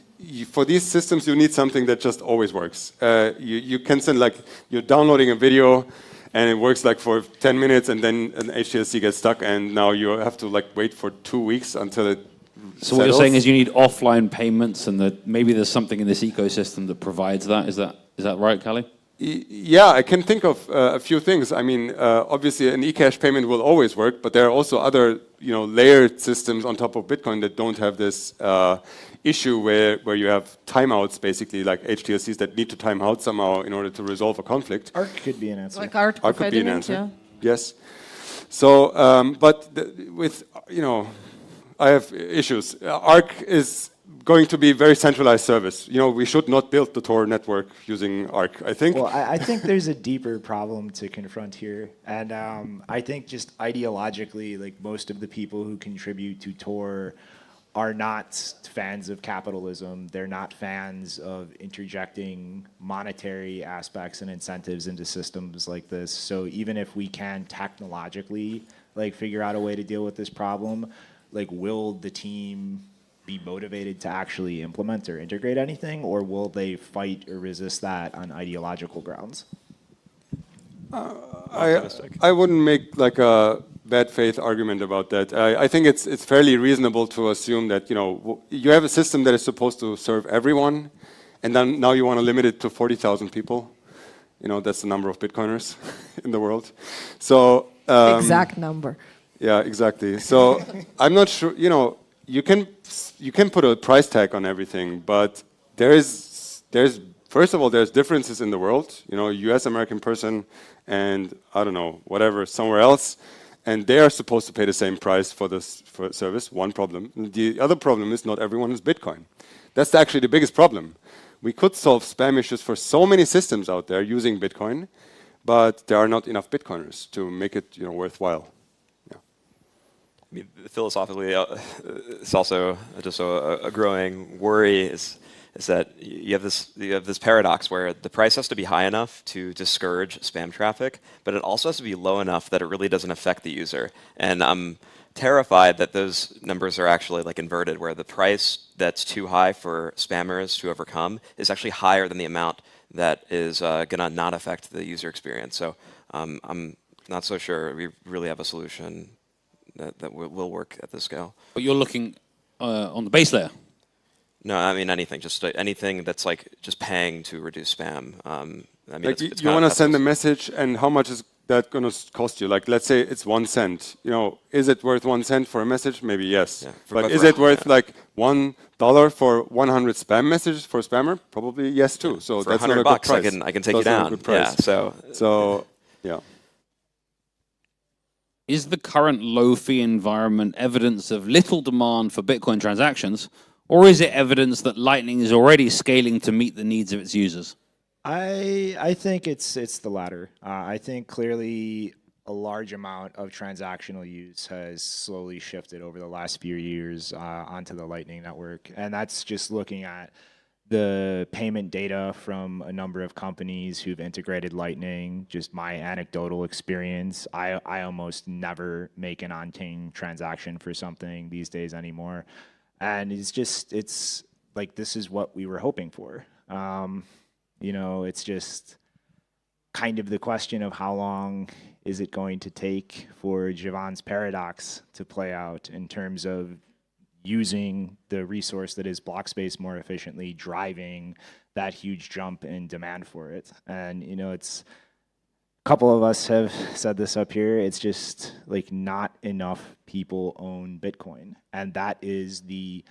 [SPEAKER 2] for these systems, you need something that just always works. You can send you're downloading a video and it works for 10 minutes and then an HTLC gets stuck and now you have to wait for 2 weeks until it
[SPEAKER 1] So what you're saying is you need offline payments and that maybe there's something in this ecosystem that provides that. Is that right, Kali?
[SPEAKER 2] Yeah, I can think of a few things. I mean, obviously an eCash payment will always work, but there are also other, layered systems on top of Bitcoin that don't have this issue where you have timeouts, basically, like HTLCs that need to time out somehow in order to resolve a conflict.
[SPEAKER 4] ARC could be an answer.
[SPEAKER 7] Like ARC
[SPEAKER 2] could be an answer.
[SPEAKER 7] Yeah.
[SPEAKER 2] Yes. So, but I have issues. ARC is going to be very centralized service. We should not build the Tor network using ARC, I think.
[SPEAKER 4] Well, I think there's a deeper problem to confront here. And I think just ideologically, most of the people who contribute to Tor are not fans of capitalism. They're not fans of interjecting monetary aspects and incentives into systems like this. So even if we can technologically figure out a way to deal with this problem, will the team be motivated to actually implement or integrate anything, or will they fight or resist that on ideological grounds?
[SPEAKER 2] I wouldn't make like a bad faith argument about that. I think it's fairly reasonable to assume that you have a system that is supposed to serve everyone, and then now you want to limit it to 40,000 people. That's the number of Bitcoiners in the world. So
[SPEAKER 7] exact number.
[SPEAKER 2] Yeah, exactly. So I'm not sure. You can put a price tag on everything, but there's first of all there's differences in the world. U.S. American person and I don't know whatever somewhere else, and they are supposed to pay the same price for service. One problem. The other problem is not everyone is Bitcoin. That's actually the biggest problem. We could solve spam issues for so many systems out there using Bitcoin, but there are not enough Bitcoiners to make it worthwhile.
[SPEAKER 3] I mean, philosophically, it's also just a growing worry is that you have this paradox where the price has to be high enough to discourage spam traffic, but it also has to be low enough that it really doesn't affect the user. And I'm terrified that those numbers are actually like inverted, where the price that's too high for spammers to overcome is actually higher than the amount that is going to not affect the user experience. So I'm not so sure we really have a solution that will work at this scale.
[SPEAKER 1] But you're looking on the base layer?
[SPEAKER 3] No, I mean anything. Just anything that's like just paying to reduce spam. I mean,
[SPEAKER 2] like you want to send a message, and how much is that going to cost you? Like, let's say it's 1 cent. Is it worth 1 cent for a message? Maybe yes. Yeah, but is it worth like $1 for 100 spam messages for a spammer? Probably yes too.
[SPEAKER 3] Yeah.
[SPEAKER 2] So
[SPEAKER 3] for
[SPEAKER 2] that's
[SPEAKER 3] $100,
[SPEAKER 2] not a good price.
[SPEAKER 3] I can take you down. Yeah. So
[SPEAKER 2] yeah.
[SPEAKER 1] Is the current low-fee environment evidence of little demand for Bitcoin transactions, or is it evidence that Lightning is already scaling to meet the needs of its users?
[SPEAKER 4] I think it's the latter. I think clearly a large amount of transactional use has slowly shifted over the last few years onto the Lightning Network, and that's just looking at the payment data from a number of companies who've integrated Lightning. Just my anecdotal experience, I almost never make an on-chain transaction for something these days anymore. And it's like, this is what we were hoping for. It's just kind of the question of how long is it going to take for Jevon's paradox to play out in terms of using the resource that is block space more efficiently, driving that huge jump in demand for it. And it's a couple of us have said this up here, it's just like not enough people own Bitcoin, and that is the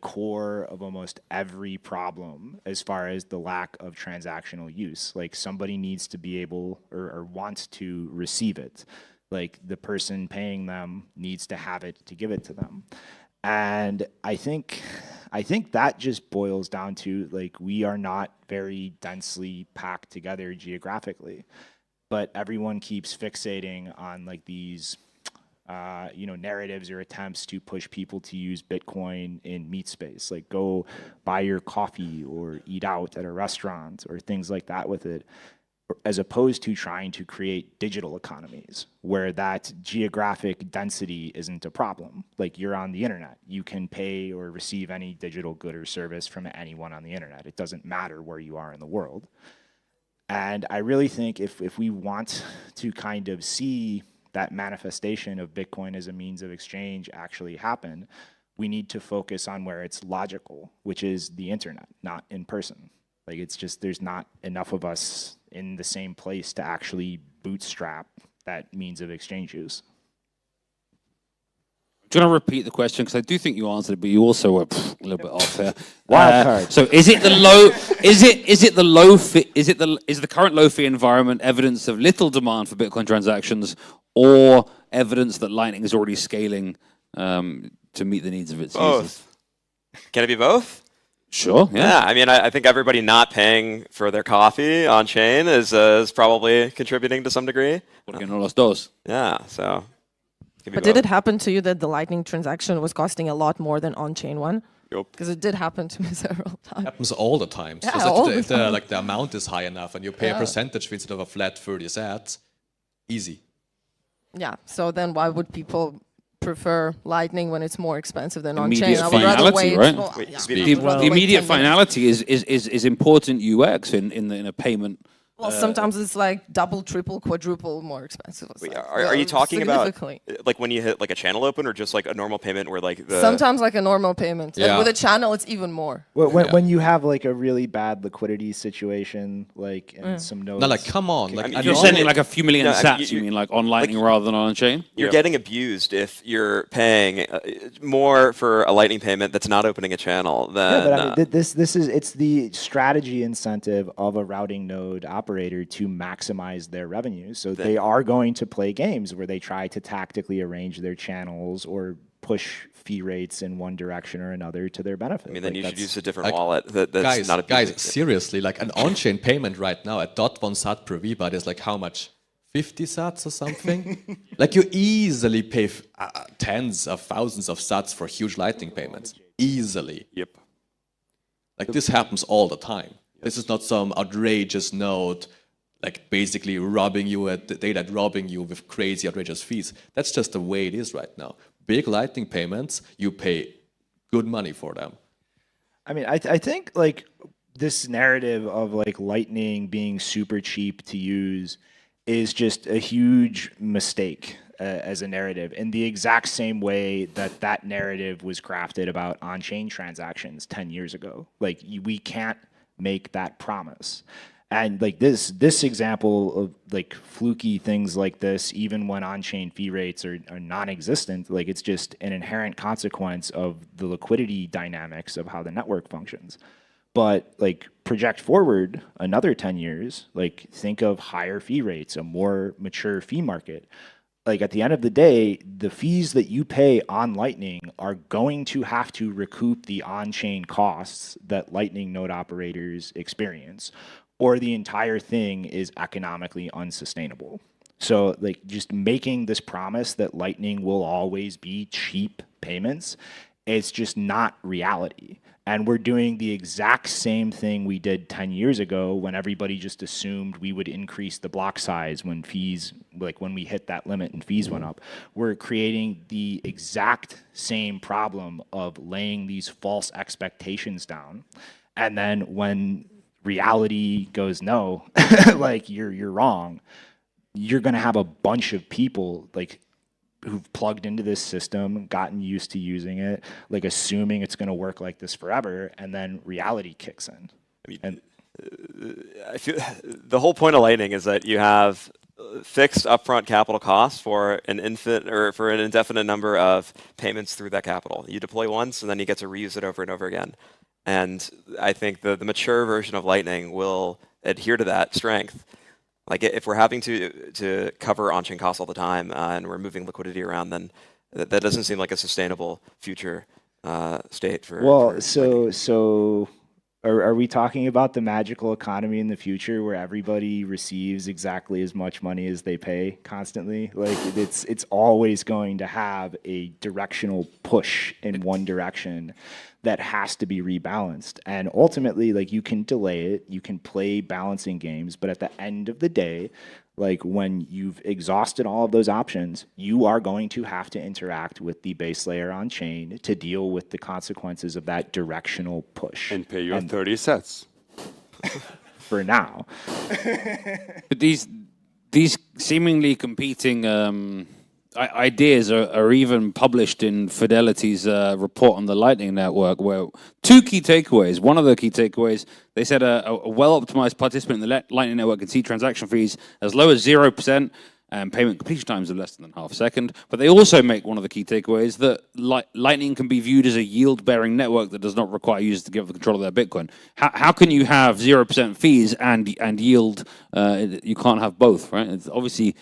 [SPEAKER 4] core of almost every problem as far as the lack of transactional use. Like, somebody needs to be able or wants to receive it. Like, the person paying them needs to have it to give it to them. And I think that just boils down to, like, we are not very densely packed together geographically, but everyone keeps fixating on like these narratives or attempts to push people to use Bitcoin in meat space, like go buy your coffee or eat out at a restaurant or things like that with it, as opposed to trying to create digital economies where that geographic density isn't a problem. Like, you're on the internet, you can pay or receive any digital good or service from anyone on the internet. It doesn't matter where you are in the world. And I really think if we want to kind of see that manifestation of Bitcoin as a means of exchange actually happen, we need to focus on where it's logical, which is the internet, not in person. Like, it's just, there's not enough of us in the same place to actually bootstrap that means of exchange use.
[SPEAKER 1] Do you want to repeat the question? Because I do think you answered it, but you also were a little bit off here.
[SPEAKER 4] Wild card.
[SPEAKER 1] So, is it the low? Is the current low fee environment evidence of little demand for Bitcoin transactions, or evidence that Lightning is already scaling to meet the needs of its users?
[SPEAKER 3] Can it be both?
[SPEAKER 1] Sure.
[SPEAKER 3] Yeah. I mean, I think everybody not paying for their coffee on chain is probably contributing to some degree.
[SPEAKER 1] Porque no los dos.
[SPEAKER 3] Yeah. So.
[SPEAKER 7] But did it happen to you that the Lightning transaction was costing a lot more than on-chain one?
[SPEAKER 2] Yep.
[SPEAKER 7] Because it did happen to me several times.
[SPEAKER 6] It happens all the time.
[SPEAKER 7] Yeah,
[SPEAKER 6] So if the amount is high enough and you pay a percentage instead of a flat 30 sats, easy.
[SPEAKER 7] Yeah, so then why would people prefer Lightning when it's more expensive than
[SPEAKER 1] Immediate
[SPEAKER 7] on-chain? I would rather
[SPEAKER 1] finality,
[SPEAKER 7] wait.
[SPEAKER 1] right?
[SPEAKER 7] Well,
[SPEAKER 1] The immediate finality is important UX in a payment
[SPEAKER 7] Well, sometimes it's like double, triple, quadruple more expensive.
[SPEAKER 3] Wait, are you talking about
[SPEAKER 7] significantly.
[SPEAKER 3] like when you hit like a channel open, or just like a normal payment where like the
[SPEAKER 7] Sometimes like a normal payment.
[SPEAKER 6] Yeah.
[SPEAKER 7] And with a channel, it's even more.
[SPEAKER 8] When you have like a really bad liquidity situation, like and some nodes.
[SPEAKER 6] No, like come on, like
[SPEAKER 3] mean,
[SPEAKER 6] an
[SPEAKER 1] You're
[SPEAKER 3] on
[SPEAKER 1] sending
[SPEAKER 3] it-
[SPEAKER 1] like a few million
[SPEAKER 3] No,
[SPEAKER 1] sats, you mean like on Lightning rather than on chain?
[SPEAKER 3] you're getting abused if you're paying more for a Lightning payment that's not opening a channel than.
[SPEAKER 8] Yeah, but I mean, this is it's the strategy incentive of a routing node operator to maximize their revenue. So they are going to play games where they try to tactically arrange their channels or push fee rates in one direction or another to their benefit.
[SPEAKER 3] I mean, then you should use a different
[SPEAKER 6] like,
[SPEAKER 3] wallet that's not
[SPEAKER 6] guys,
[SPEAKER 3] abusing.
[SPEAKER 6] seriously, like an on-chain payment right now at .1 sat per VBAT is like how much? 50 sats or something? Like you easily pay tens of thousands of sats for huge Lightning payments. Easily.
[SPEAKER 2] Yep.
[SPEAKER 6] Like this happens all the time. This is not some outrageous node, like basically robbing you at the data, robbing you with crazy outrageous fees. That's just the way it is right now. Big Lightning payments, you pay good money for them.
[SPEAKER 8] I mean, I think like this narrative of like Lightning being super cheap to use is just a huge mistake as a narrative, in the exact same way that that narrative was crafted about on-chain transactions 10 years ago. Like we can't make that promise. And like this example of like fluky things like this, even when on-chain fee rates are non-existent, like it's just an inherent consequence of the liquidity dynamics of how the network functions. But like project forward another 10 years, like think of higher fee rates, a more mature fee market. Like at the end of the day, the fees that you pay on Lightning are going to have to recoup the on-chain costs that Lightning node operators experience, or the entire thing is economically unsustainable. So like just making this promise that Lightning will always be cheap payments, it's just not reality. And we're doing the exact same thing we did 10 years ago when everybody just assumed we would increase the block size when fees, like when we hit that limit and fees went up. We're creating the exact same problem of laying these false expectations down. And then when reality goes, no, like you're wrong, you're going to have a bunch of people like who've plugged into this system, gotten used to using it, like assuming it's going to work like this forever, and then reality kicks in.
[SPEAKER 3] I mean,
[SPEAKER 8] and
[SPEAKER 3] I feel the whole point of Lightning is that you have fixed upfront capital costs for an indefinite number of payments through that capital. You deploy once, and then you get to reuse it over and over again. And I think the mature version of Lightning will adhere to that strength. Like if we're having to cover on-chain costs all the time and we're moving liquidity around, then that doesn't seem like a sustainable future state for.
[SPEAKER 8] Well,
[SPEAKER 3] for
[SPEAKER 8] so are we talking about the magical economy in the future where everybody receives exactly as much money as they pay constantly? Like it's always going to have a directional push in one direction that has to be rebalanced. And ultimately, like you can delay it, you can play balancing games, but at the end of the day, like when you've exhausted all of those options, you are going to have to interact with the base layer on chain to deal with the consequences of that directional push.
[SPEAKER 2] And pay your 30 sats.
[SPEAKER 8] For now.
[SPEAKER 1] But these seemingly competing ideas are even published in Fidelity's report on the Lightning Network, where two key takeaways. One of the key takeaways, they said a well-optimized participant in the Lightning Network can see transaction fees as low as 0% and payment completion times of less than half a second. But they also make one of the key takeaways that Lightning can be viewed as a yield-bearing network that does not require users to give up the control of their Bitcoin. How can you have 0% fees and yield? You can't have both, right? It's obviously...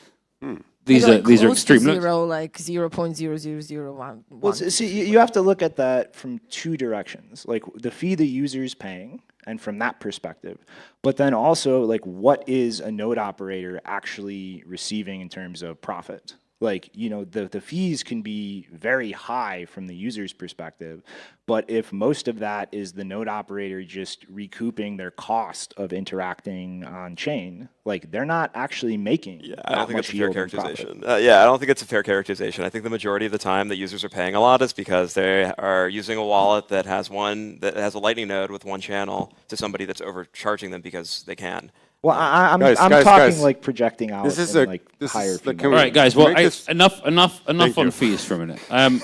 [SPEAKER 1] These are extreme limits.
[SPEAKER 7] Zero, like 0.0001.
[SPEAKER 8] Well, see, you have to look at that from two directions, like the fee the user is paying, and from that perspective, but then also like what is a node operator actually receiving in terms of profit? Like, you know, the fees can be very high from the user's perspective, but if most of that is the node operator just recouping their cost of interacting on chain, like they're not actually making
[SPEAKER 3] I don't think
[SPEAKER 8] much
[SPEAKER 3] it's a fair
[SPEAKER 8] yield and
[SPEAKER 3] characterization.
[SPEAKER 8] profit.
[SPEAKER 3] I don't think it's a fair characterization. I think the majority of the time that users are paying a lot is because they are using a wallet that has a Lightning node with one channel to somebody that's overcharging them because they can.
[SPEAKER 8] Well, I'm
[SPEAKER 2] Guys,
[SPEAKER 8] talking
[SPEAKER 2] guys.
[SPEAKER 8] like projecting out.
[SPEAKER 2] This is
[SPEAKER 8] and,
[SPEAKER 2] a-
[SPEAKER 8] like
[SPEAKER 2] this
[SPEAKER 8] higher.
[SPEAKER 2] is, like,
[SPEAKER 8] fee
[SPEAKER 2] can we-
[SPEAKER 1] All right, guys. Well,
[SPEAKER 2] make this-
[SPEAKER 1] enough
[SPEAKER 2] Thank
[SPEAKER 1] on
[SPEAKER 2] you.
[SPEAKER 1] fees for a minute. I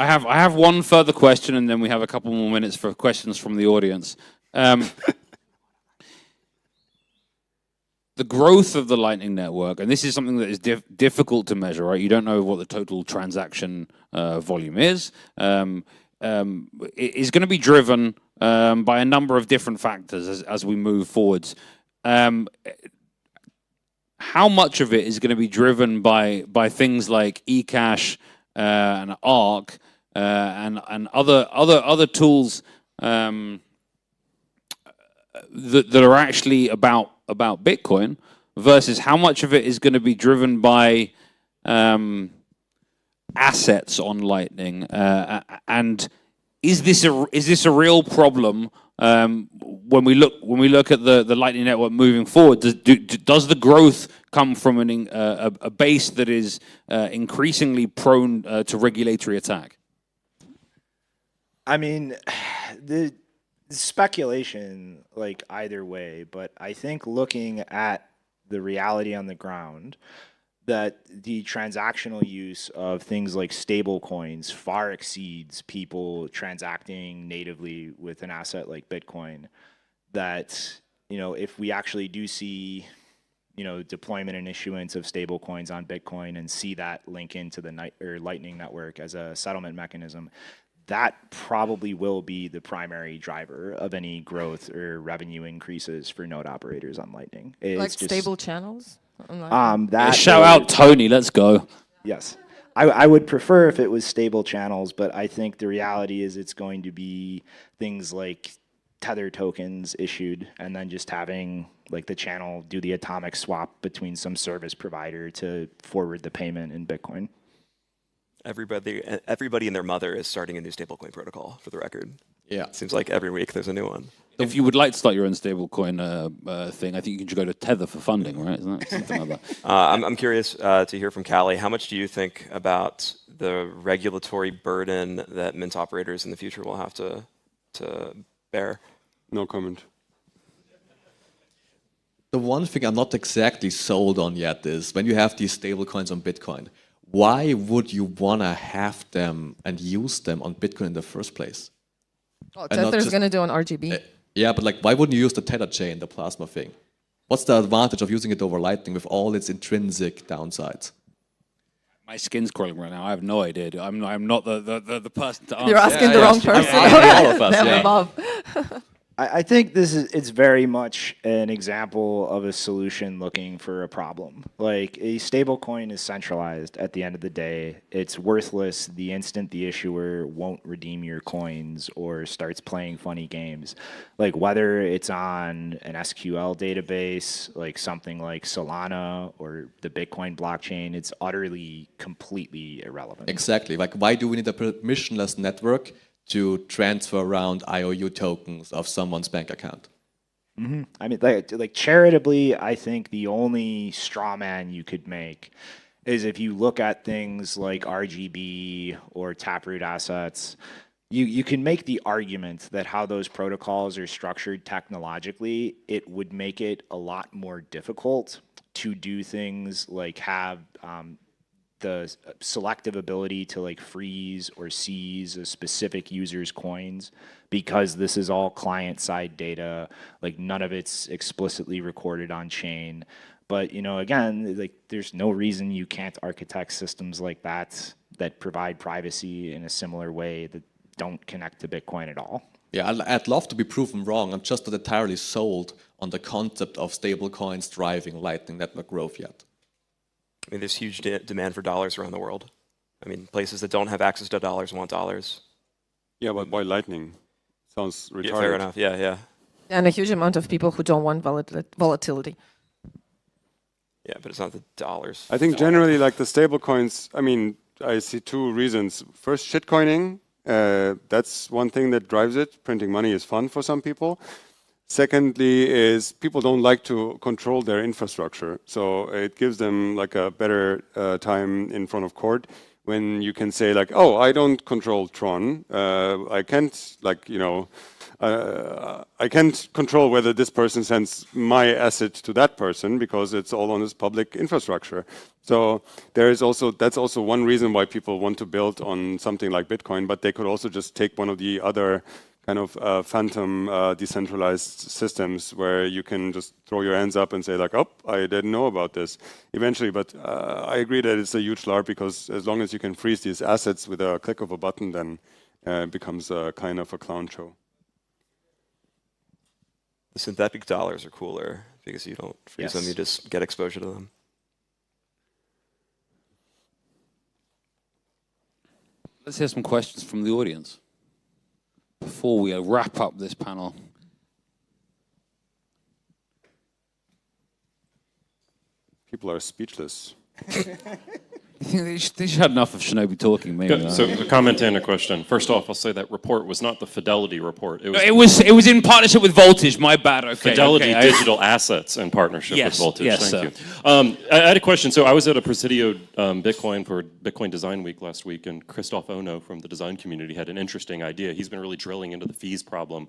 [SPEAKER 1] have one further question, and then we have a couple more minutes for questions from the audience. The growth of the Lightning Network, and this is something that is difficult to measure, right? You don't know what the total transaction volume is. It is going to be driven by a number of different factors as we move forwards. How much of it is going to be driven by things like eCash and Arc and other tools that are actually about Bitcoin, versus how much of it is going to be driven by assets on Lightning, and is this a real problem when we look at the Lightning Network moving forward? Does the growth come from a base that is increasingly prone to regulatory attack?
[SPEAKER 8] I mean, the speculation, like either way, but I think looking at the reality on the ground, that the transactional use of things like stable coins far exceeds people transacting natively with an asset like Bitcoin. That, you know, if we actually do see, you know, deployment and issuance of stable coins on Bitcoin and see that link into the Lightning Network as a settlement mechanism, that probably will be the primary driver of any growth or revenue increases for node operators on Lightning. It's
[SPEAKER 7] Like
[SPEAKER 8] just,
[SPEAKER 7] stable channels?
[SPEAKER 1] Shout out Tony, let's go.
[SPEAKER 8] Yes. I would prefer if it was stable channels, but I think the reality is it's going to be things like Tether tokens issued and then just having like the channel do the atomic swap between some service provider to forward the payment in Bitcoin.
[SPEAKER 3] Everybody and their mother is starting a new stablecoin protocol, for the record.
[SPEAKER 6] Yeah.
[SPEAKER 3] Seems like every week there's a new one.
[SPEAKER 1] If you would like to start your own stablecoin thing, I think you can go to Tether for funding, right? Isn't that something like that?
[SPEAKER 3] I'm curious to hear from Callie. How much do you think about the regulatory burden that mint operators in the future will have to bear?
[SPEAKER 2] No comment.
[SPEAKER 6] The one thing I'm not exactly sold on yet is when you have these stable coins on Bitcoin, why would you want to have them and use them on Bitcoin in the first place?
[SPEAKER 7] Well, Tether's going to do an RGB.
[SPEAKER 6] Yeah, but like, why wouldn't you use the Tether chain, the plasma thing? What's the advantage of using it over Lightning with all its intrinsic downsides?
[SPEAKER 1] My skin's crawling right now. I have no idea. I'm not the person to answer.
[SPEAKER 7] You're asking the wrong person.
[SPEAKER 6] All of us,
[SPEAKER 7] Never
[SPEAKER 6] yeah.
[SPEAKER 7] above.
[SPEAKER 8] I think it's very much an example of a solution looking for a problem. Like, a stable coin is centralized at the end of the day. It's worthless the instant the issuer won't redeem your coins or starts playing funny games. Like, whether it's on an SQL database, like something like Solana or the Bitcoin blockchain, it's utterly, completely irrelevant.
[SPEAKER 6] Exactly. Like, why do we need a permissionless network to transfer around IOU tokens of someone's bank account?
[SPEAKER 8] Mm-hmm. I mean, like charitably, I think the only straw man you could make is if you look at things like RGB or Taproot assets, you can make the argument that how those protocols are structured technologically, it would make it a lot more difficult to do things like have the selective ability to like freeze or seize a specific user's coins, because this is all client-side data. Like, none of it's explicitly recorded on chain. But, you know, again, like, there's no reason you can't architect systems like that that provide privacy in a similar way that don't connect to Bitcoin at all.
[SPEAKER 6] Yeah, I'd love to be proven wrong. I'm just not entirely sold on the concept of stable coins driving Lightning Network growth yet.
[SPEAKER 3] I mean, there's huge demand for dollars around the world. I mean, places that don't have access to dollars want dollars.
[SPEAKER 2] Yeah, but why Lightning? Sounds retarded.
[SPEAKER 3] Yeah, fair enough. Yeah.
[SPEAKER 7] And a huge amount of people who don't want volatility.
[SPEAKER 3] Yeah, but it's not the dollars.
[SPEAKER 2] I think generally, like the stable coins, I mean, I see two reasons. First, shitcoining. That's one thing that drives it. Printing money is fun for some people. Secondly is people don't like to control their infrastructure. So it gives them like a better time in front of court. when you can say like, oh, I don't control Tron, I can't like, you know, I can't control whether this person sends my asset to that person because it's all on this public infrastructure. So there is also, that's also one reason why people want to build on something like Bitcoin, but they could also just take one of the other kind of phantom decentralized systems where you can just throw your hands up and say like, oh, I didn't know about this eventually. But I agree that it's a huge LARP because as long as you can freeze these assets with a click of a button, then it becomes a kind of a clown show.
[SPEAKER 3] The synthetic dollars are cooler because you don't freeze them, you just get exposure to them.
[SPEAKER 1] Let's hear some questions from the audience before we wrap up this panel.
[SPEAKER 2] People are speechless.
[SPEAKER 1] They should had enough of Shinobi talking, maybe.
[SPEAKER 9] So a comment and a question. First off, I'll say that report was not the Fidelity report.
[SPEAKER 1] It was in partnership with Voltage. My bad. Okay.
[SPEAKER 9] Fidelity Digital Assets in partnership with Voltage.
[SPEAKER 1] Yes,
[SPEAKER 9] Thank you. I had a question. So I was at a Presidio Bitcoin for Bitcoin Design Week last week, and Christoph Ono from the design community had an interesting idea. He's been really drilling into the fees problem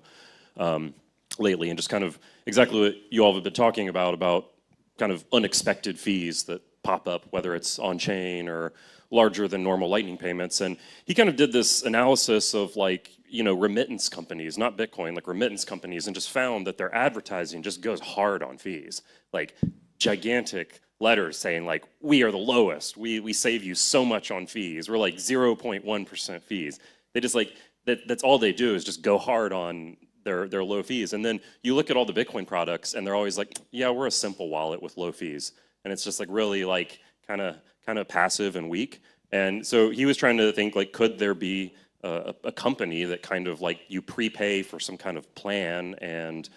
[SPEAKER 9] lately, and just kind of exactly what you all have been talking about kind of unexpected fees that pop up, whether it's on-chain or larger than normal Lightning payments. And he kind of did this analysis of like, you know, remittance companies, not Bitcoin, like remittance companies, and just found that their advertising just goes hard on fees. Like gigantic letters saying like, we are the lowest, we save you so much on fees. We're like 0.1% fees. They just like, that's all they do is just go hard on their low fees. And then you look at all the Bitcoin products and they're always like, yeah, we're a simple wallet with low fees. And it's just like really like kind of passive and weak. And so he was trying to think like, could there be a company that kind of like you prepay for some kind of plan and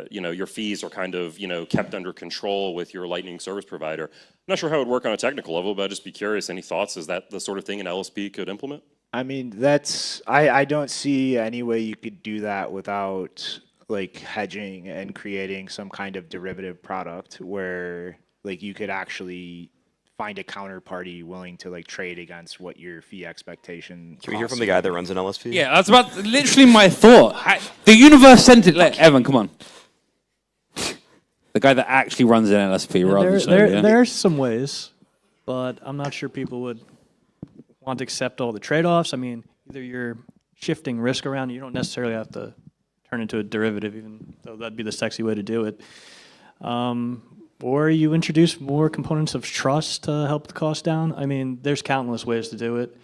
[SPEAKER 9] you know, your fees are kind of, you know, kept under control with your Lightning service provider. I'm not sure how it would work on a technical level, but I'd just be curious, any thoughts? Is that the sort of thing an LSP could implement?
[SPEAKER 8] I mean, that's, I don't see any way you could do that without like hedging and creating some kind of derivative product where like you could actually find a counterparty willing to like trade against what your fee expectation.
[SPEAKER 3] Can we hear from the guy that runs an LSP?
[SPEAKER 1] Yeah, that's about literally my thought. The universe sent it. Evan, come on. The guy that actually runs an LSP, rather than
[SPEAKER 5] There's some ways, but I'm not sure people would want to accept all the trade-offs. I mean, either you're shifting risk around, you don't necessarily have to turn into a derivative, even though that'd be the sexy way to do it. Or you introduce more components of trust to help the cost down. I mean, there's countless ways to do it.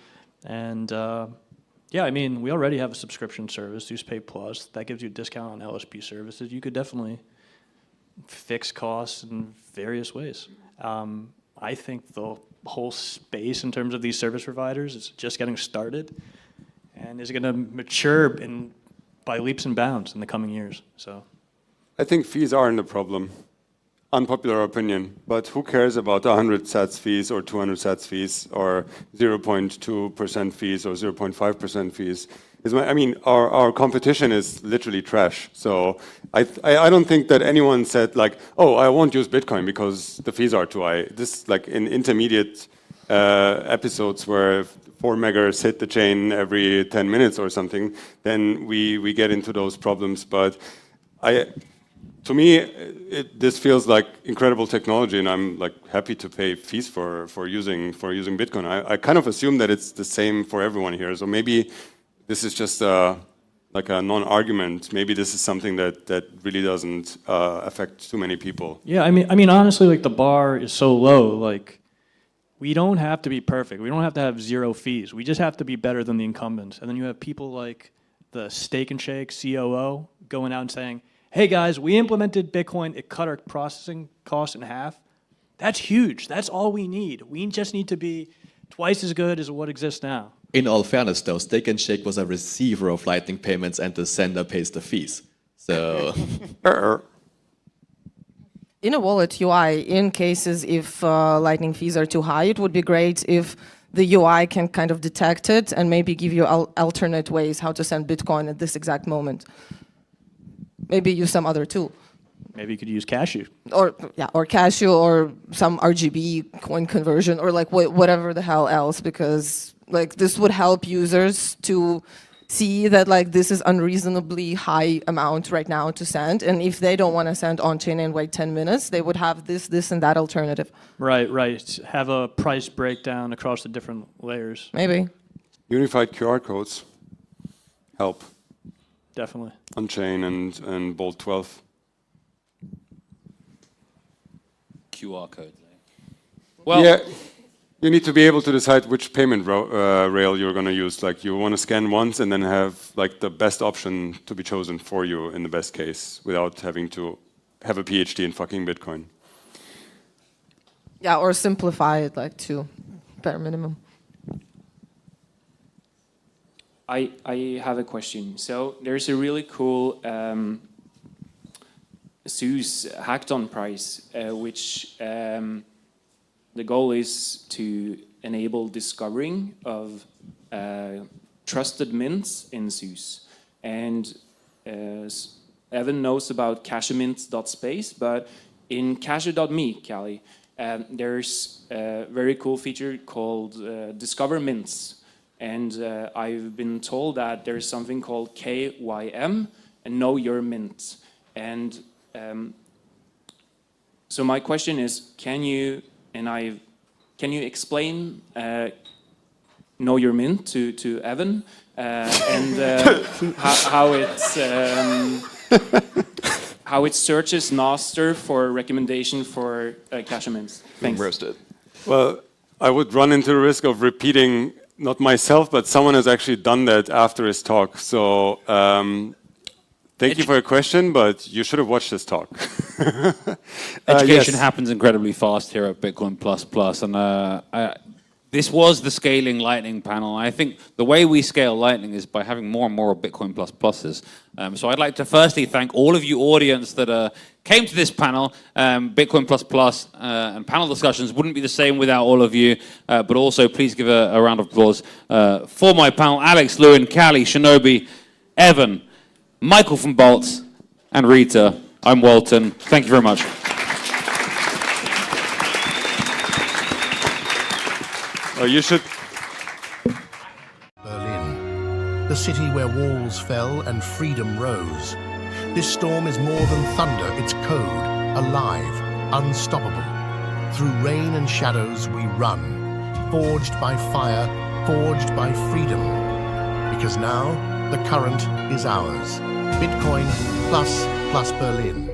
[SPEAKER 5] And yeah, I mean, we already have a subscription service, UsePay Plus. That gives you a discount on LSP services. You could definitely fix costs in various ways. I think the whole space in terms of these service providers is just getting started and is going to mature by leaps and bounds in the coming years. So,
[SPEAKER 2] I think fees aren't a problem. Unpopular opinion, but who cares about 100 sats fees or 200 sats fees or 0.2% fees or 0.5% fees? I mean, our competition is literally trash. So I don't think that anyone said like, oh, I won't use Bitcoin because the fees are too high. This like in intermediate episodes where 4 megas hit the chain every 10 minutes or something, then we get into those problems. But to me, this feels like incredible technology, and I'm like happy to pay fees for using Bitcoin. I kind of assume that it's the same for everyone here. So maybe this is just like a non-argument. Maybe this is something that really doesn't affect too many people.
[SPEAKER 5] Yeah, I mean, honestly, like the bar is so low. Like, we don't have to be perfect. We don't have to have zero fees. We just have to be better than the incumbents. And then you have people like the Steak and Shake COO going out and saying, hey guys, we implemented Bitcoin, it cut our processing costs in half. That's huge. That's all we need. We just need to be twice as good as what exists now.
[SPEAKER 6] In all fairness though, Steak and Shake was a receiver of Lightning payments and the sender pays the fees. So...
[SPEAKER 7] In a wallet UI, in cases if Lightning fees are too high, it would be great if the UI can kind of detect it and maybe give you alternate ways how to send Bitcoin at this exact moment. Maybe use some other tool.
[SPEAKER 5] Maybe you could use Cashew.
[SPEAKER 7] Or Cashew, or some RGB coin conversion, or like whatever the hell else, because like this would help users to see that like this is unreasonably high amount right now to send, and if they don't want to send on chain and wait 10 minutes, they would have this and that alternative.
[SPEAKER 5] Right. Have a price breakdown across the different layers.
[SPEAKER 7] Maybe.
[SPEAKER 2] Unified QR codes help
[SPEAKER 5] Definitely.
[SPEAKER 2] on chain and Bolt 12.
[SPEAKER 1] QR codes.
[SPEAKER 2] Well, yeah, you need to be able to decide which payment rail you're going to use. Like you want to scan once and then have like the best option to be chosen for you in the best case, without having to have a PhD in fucking Bitcoin.
[SPEAKER 7] Yeah, or simplify it like to bare minimum.
[SPEAKER 10] I have a question. So there's a really cool SUSE hackathon prize, which the goal is to enable discovering of trusted mints in SUSE. And Evan knows about cashewmints.space, but in cashew.me, Callie, there's a very cool feature called Discover Mints. And I've been told that there's something called KYM, and Know Your Mint. And so my question is, can you explain Know Your Mint to Evan, and how it searches Nostr for recommendation for cashew mints? Thanks.
[SPEAKER 3] Roasted.
[SPEAKER 2] Well, I would run into the risk of repeating, not myself, but someone has actually done that after his talk. So thank you for your question, but you should have watched this talk.
[SPEAKER 1] Education happens incredibly fast here at Bitcoin++, and this was the scaling Lightning panel. I think the way we scale Lightning is by having more and more Bitcoin++. So I'd like to firstly thank all of you audience that came to this panel. Bitcoin++ and panel discussions wouldn't be the same without all of you. But also please give a round of applause for my panel: Alex, Lewin, Callie, Shinobi, Evan, Michael from Boltz, and Rita. I'm Walton. Thank you very much.
[SPEAKER 2] You should.
[SPEAKER 11] Berlin, the city where walls fell and freedom rose. This storm is more than thunder, it's code, alive, unstoppable. Through rain and shadows we run, forged by fire, forged by freedom. Because now, the current is ours. Bitcoin plus Berlin.